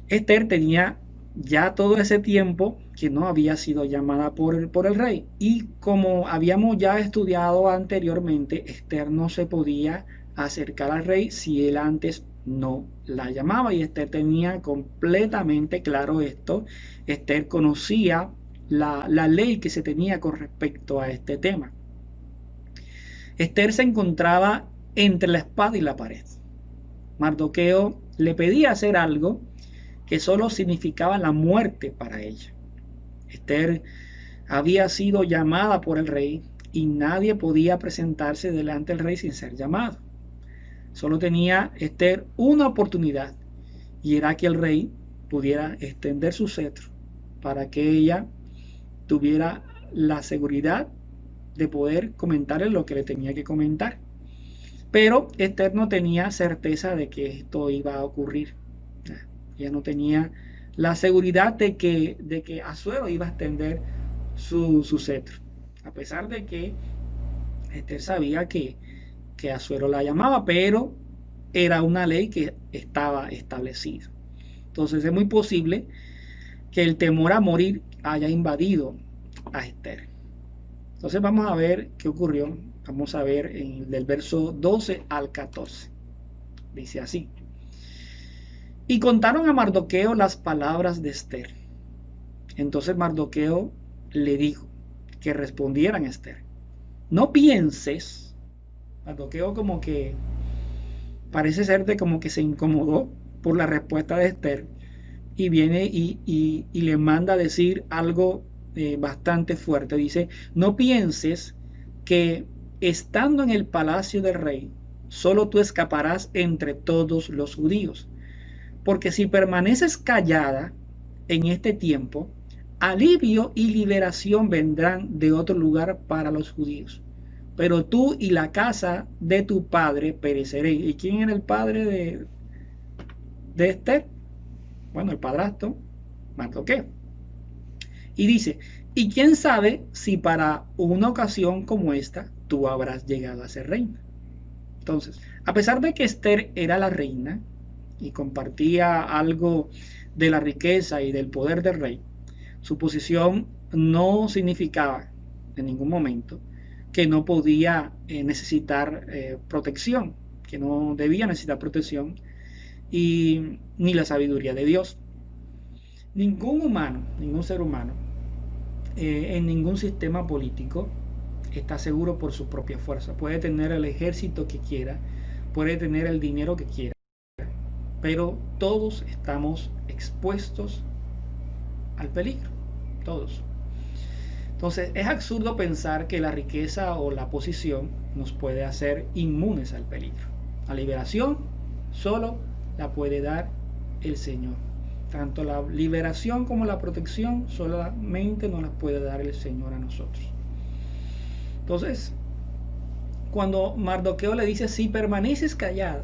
Esther tenía ya todo ese tiempo que no había sido llamada por el rey. Y como habíamos ya estudiado anteriormente, Esther no se podía acercar al rey si él antes no la llamaba. Y Esther tenía completamente claro esto. Esther conocía la ley que se tenía con respecto a este tema. Esther se encontraba entre la espada y la pared. Mardoqueo le pedía hacer algo que solo significaba la muerte para ella. Esther había sido llamada por el rey y nadie podía presentarse delante del rey sin ser llamado. Solo tenía Esther una oportunidad, y era que el rey pudiera extender su cetro para que ella tuviera la seguridad de poder comentarle lo que le tenía que comentar. Pero Esther no tenía certeza de que esto iba a ocurrir. Ella no tenía la seguridad de que Asuero iba a extender su cetro, a pesar de que Esther sabía que Asuero la llamaba, pero era una ley que estaba establecida. Entonces es muy posible que el temor a morir haya invadido a Esther. Entonces vamos a ver qué ocurrió. Vamos a ver del verso 12 al 14. Dice así: y contaron a Mardoqueo las palabras de Esther. Entonces Mardoqueo le dijo que respondieran a Esther: no pienses. Mardoqueo como que parece ser de como que se incomodó por la respuesta de Esther, y viene y le manda a decir algo bastante fuerte. Dice: no pienses que estando en el palacio del rey solo tú escaparás entre todos los judíos, porque si permaneces callada en este tiempo, alivio y liberación vendrán de otro lugar para los judíos, pero tú y la casa de tu padre pereceréis. ¿Y quién era el padre de Esther? Bueno, el padrastro, Mardoqueo. Y dice: y quién sabe si para una ocasión como esta tú habrás llegado a ser reina. Entonces, a pesar de que Esther era la reina y compartía algo de la riqueza y del poder del rey, su posición no significaba en ningún momento que no podía necesitar protección, que no debía necesitar protección, y ni la sabiduría de Dios. Ningún humano, ningún ser humano, en ningún sistema político está seguro por su propia fuerza. Puede tener el ejército que quiera, puede tener el dinero que quiera, pero todos estamos expuestos al peligro, todos. Entonces es absurdo pensar que la riqueza o la posición nos puede hacer inmunes al peligro. La liberación solo la puede dar el Señor. Tanto la liberación como la protección solamente nos las puede dar el Señor a nosotros. Entonces, cuando Mardoqueo le dice: si permaneces callado,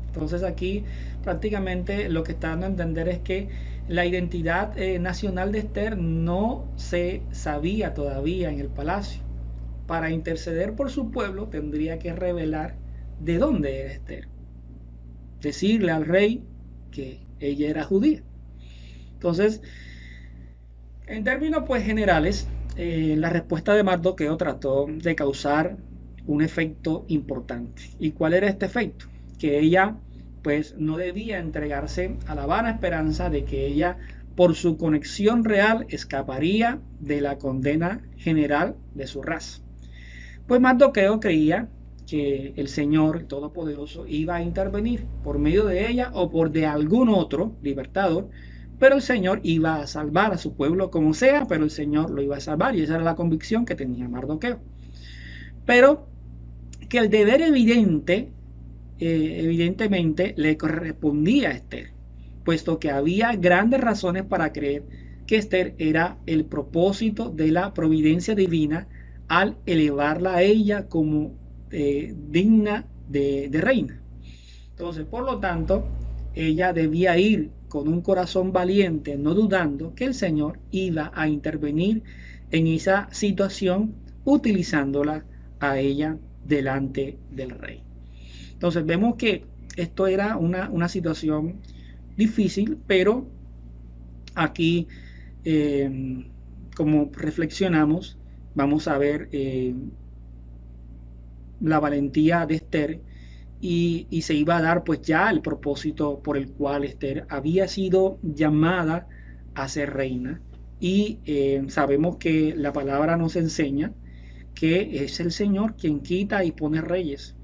entonces aquí prácticamente lo que está dando a entender es que la identidad nacional de Esther no se sabía todavía en el palacio. Para interceder por su pueblo tendría que revelar de dónde era Esther, decirle al rey que ella era judía. Entonces, En términos pues generales, la respuesta de Mardoqueo trató de causar un efecto importante. ¿Y cuál era este efecto? Que ella pues no debía entregarse a la vana esperanza de que ella por su conexión real escaparía de la condena general de su raza. Pues Mardoqueo creía que el Señor, el Todopoderoso, iba a intervenir por medio de ella o por de algún otro libertador, pero el Señor iba a salvar a su pueblo como sea, pero el Señor lo iba a salvar, y esa era la convicción que tenía Mardoqueo. Pero que el deber evidentemente le correspondía a Esther, puesto que había grandes razones para creer que Esther era el propósito de la providencia divina al elevarla a ella como digna de reina. Entonces, por lo tanto, ella debía ir con un corazón valiente, no dudando que el Señor iba a intervenir en esa situación, utilizándola a ella delante del rey. Entonces vemos que esto era una situación difícil, pero aquí, como reflexionamos, vamos a ver la valentía de Esther, y se iba a dar pues ya el propósito por el cual Esther había sido llamada a ser reina. Y sabemos que la palabra nos enseña que es el Señor quien quita y pone reyes,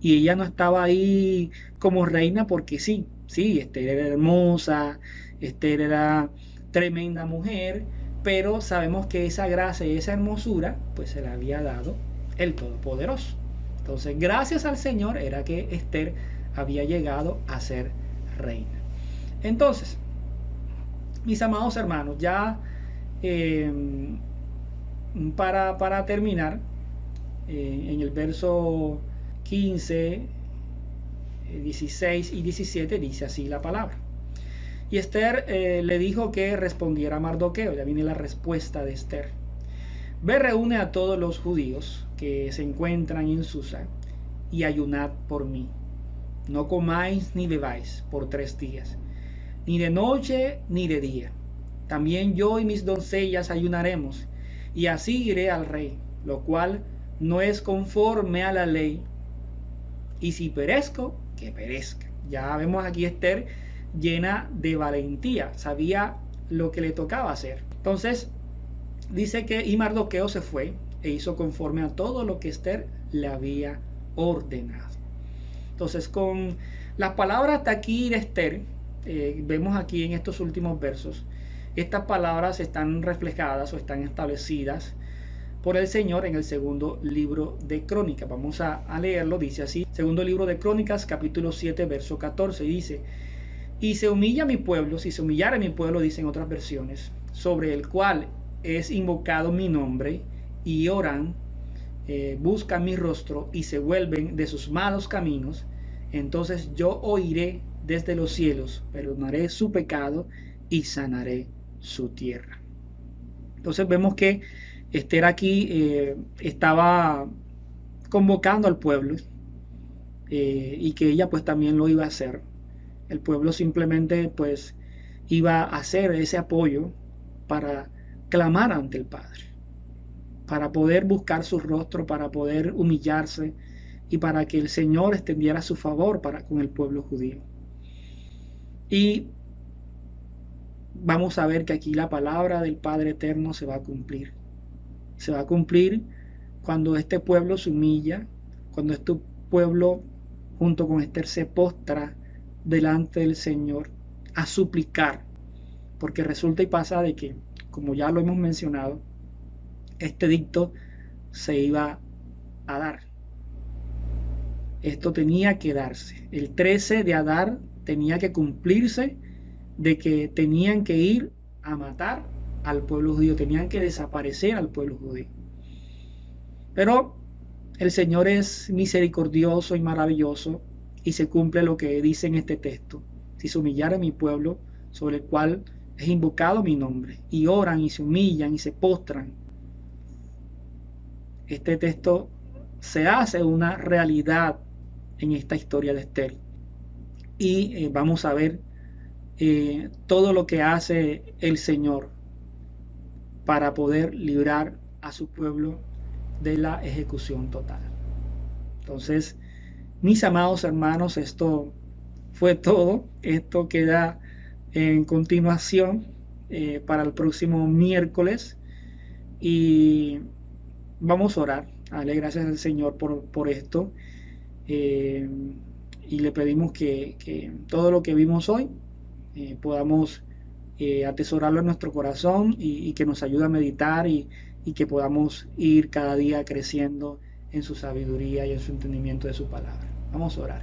y ella no estaba ahí como reina porque sí, Esther era hermosa, Esther era tremenda mujer, pero sabemos que esa gracia y esa hermosura pues se la había dado el Todopoderoso. Entonces, gracias al Señor era que Esther había llegado a ser reina. Entonces, mis amados hermanos, ya para terminar, en el verso 15, 16 y 17 dice así la palabra. Y Esther le dijo que respondiera a Mardoqueo. Ya viene la respuesta de Esther. Ve, reúne a todos los judíos que se encuentran en Susa y ayunad por mí. No comáis ni bebáis por 3 días, ni de noche ni de día. También yo y mis doncellas ayunaremos, y así iré al rey, lo cual no es conforme a la ley. Y si perezco, que perezca. Ya vemos aquí a Esther llena de valentía, sabía lo que le tocaba hacer. Entonces dice que y Mardoqueo se fue e hizo conforme a todo lo que Esther le había ordenado. Entonces, con las palabras de aquí de Esther, vemos aquí en estos últimos versos, estas palabras están reflejadas o están establecidas por el Señor en el segundo libro de Crónicas. Vamos a leerlo, dice así, segundo libro de Crónicas, capítulo 7, verso 14, dice: y se humilla mi pueblo, si se humillara mi pueblo, dicen otras versiones, sobre el cual es invocado mi nombre, y oran, buscan mi rostro, y se vuelven de sus malos caminos, entonces yo oiré desde los cielos, perdonaré su pecado, y sanaré su tierra. Entonces vemos que Esther aquí estaba convocando al pueblo, y que ella pues también lo iba a hacer. El pueblo simplemente pues iba a hacer ese apoyo para clamar ante el Padre, para poder buscar su rostro, para poder humillarse y para que el Señor extendiera su favor con el pueblo judío. Y vamos a ver que aquí la palabra del Padre Eterno se va a cumplir. Se va a cumplir cuando este pueblo se humilla, cuando este pueblo junto con Esther se postra delante del Señor a suplicar, porque resulta y pasa de que, como ya lo hemos mencionado, este edicto se iba a dar. Esto tenía que darse. El 13 de Adar tenía que cumplirse, de que tenían que ir a matar al pueblo judío, tenían que desaparecer al pueblo judío. Pero el Señor es misericordioso y maravilloso, y se cumple lo que dice en este texto: si se humillara mi pueblo, sobre el cual es invocado mi nombre, y oran y se humillan y se postran. Este texto se hace una realidad en esta historia de Esther, y vamos a ver todo lo que hace el Señor para poder librar a su pueblo de la ejecución total. Entonces, mis amados hermanos, esto fue todo. Esto queda en continuación para el próximo miércoles, y vamos a orar, darle gracias al Señor por esto, y le pedimos que todo lo que vimos hoy podamos atesorarlo en nuestro corazón, y que nos ayude a meditar, y que podamos ir cada día creciendo en su sabiduría y en su entendimiento de su palabra. Vamos a orar.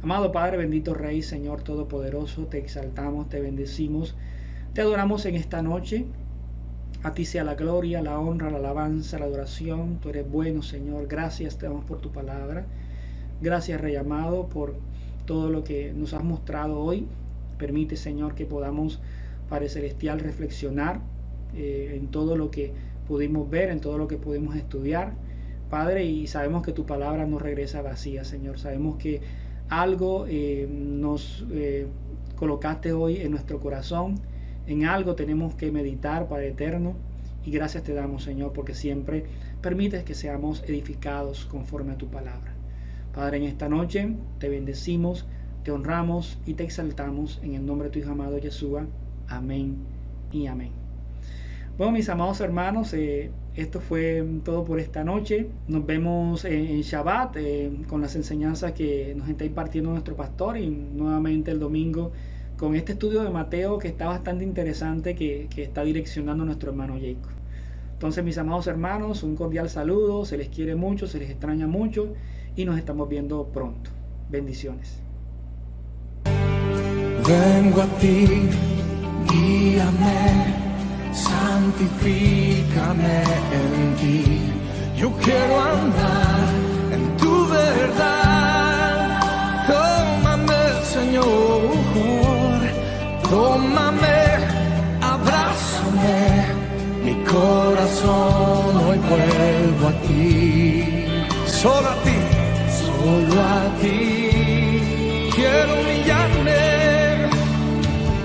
Amado Padre, bendito Rey, Señor Todopoderoso, te exaltamos, te bendecimos, te adoramos en esta noche. A ti sea la gloria, la honra, la alabanza, la adoración. Tú eres bueno, Señor. Gracias te damos por tu palabra. Gracias, Rey amado, por todo lo que nos has mostrado hoy. Permite, Señor, que podamos, Padre Celestial, reflexionar en todo lo que pudimos ver, en todo lo que pudimos estudiar, Padre, y sabemos que tu palabra no regresa vacía, Señor. Sabemos que algo nos colocaste hoy en nuestro corazón, en algo tenemos que meditar, Padre eterno, y gracias te damos, Señor, porque siempre permites que seamos edificados conforme a tu palabra. Padre, en esta noche te bendecimos, te honramos y te exaltamos en el nombre de tu Hijo amado Yeshua. Amén y amén. Bueno, mis amados hermanos, esto fue todo por esta noche. Nos vemos en Shabbat con las enseñanzas que nos está impartiendo nuestro pastor, y nuevamente el domingo con este estudio de Mateo que está bastante interesante, que está direccionando nuestro hermano Jacob. Entonces, mis amados hermanos, un cordial saludo, se les quiere mucho, se les extraña mucho, y nos estamos viendo pronto. Bendiciones. Vengo a ti, guíame, santifícame en ti. Yo quiero andar en tu verdad. Tómame, Señor, tómame, abrázame. Mi corazón hoy vuelvo a ti. Solo a ti, solo a ti. Quiero humillarme,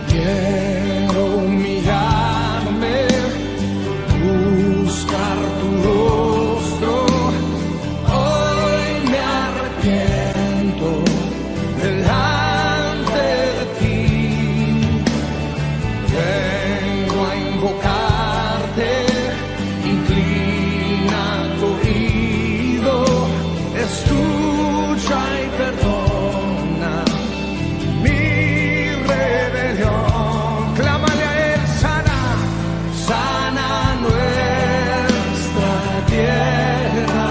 quiero humillarme, buscar tu rostro. Hoy me arrepiento delante de ti. Vengo a invocarte, inclina tu oído, escucha y perdona mi rebelión. Clámale a él, sana, sana nuestra tierra.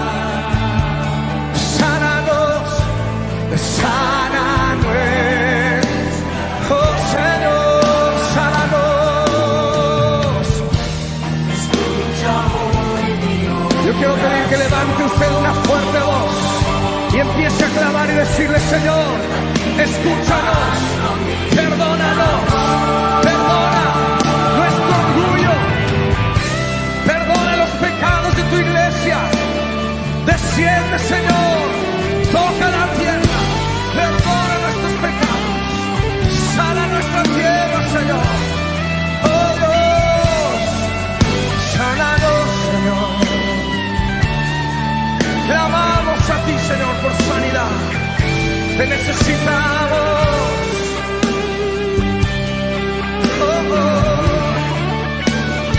Sánanos, sana nuestra, oh Señor, sánanos. Yo quiero pedir que levante usted una fuerte voz y empiece a clamar y decirle: Señor, escúchanos, perdónanos, perdona nuestro orgullo, perdona los pecados de tu iglesia. Desciende, Señor, toca la tierra, perdona nuestros pecados, sana nuestra tierra, Señor. Oh Dios, sánanos, Señor. Clamamos a ti, Señor, por sanidad. Te necesitamos. Oh, oh.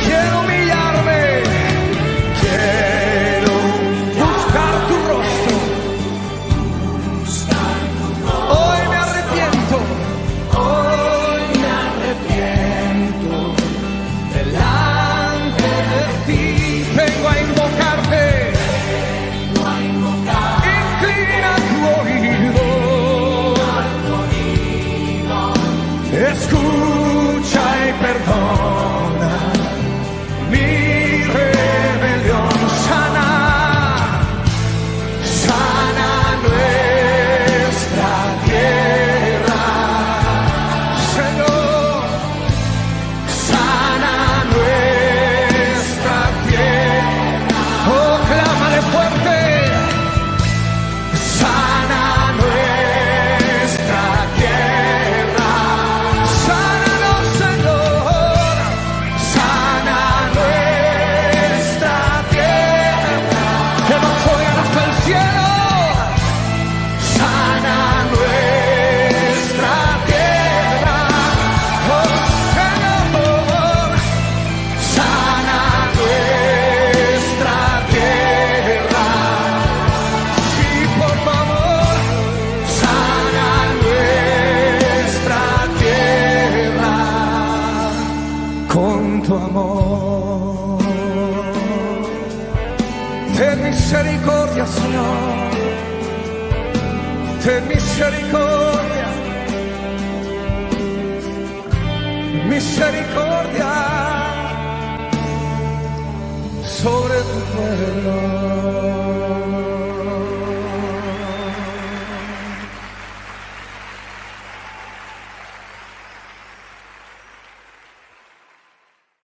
Quiero humillarme, quiero buscar tu rostro. Hoy me arrepiento, hoy me arrepiento delante de ti. Vengo a invocarte. Inclina tu oído, Ten misericordia, Señor. Ten misericordia. Misericordia sobre tu pueblo.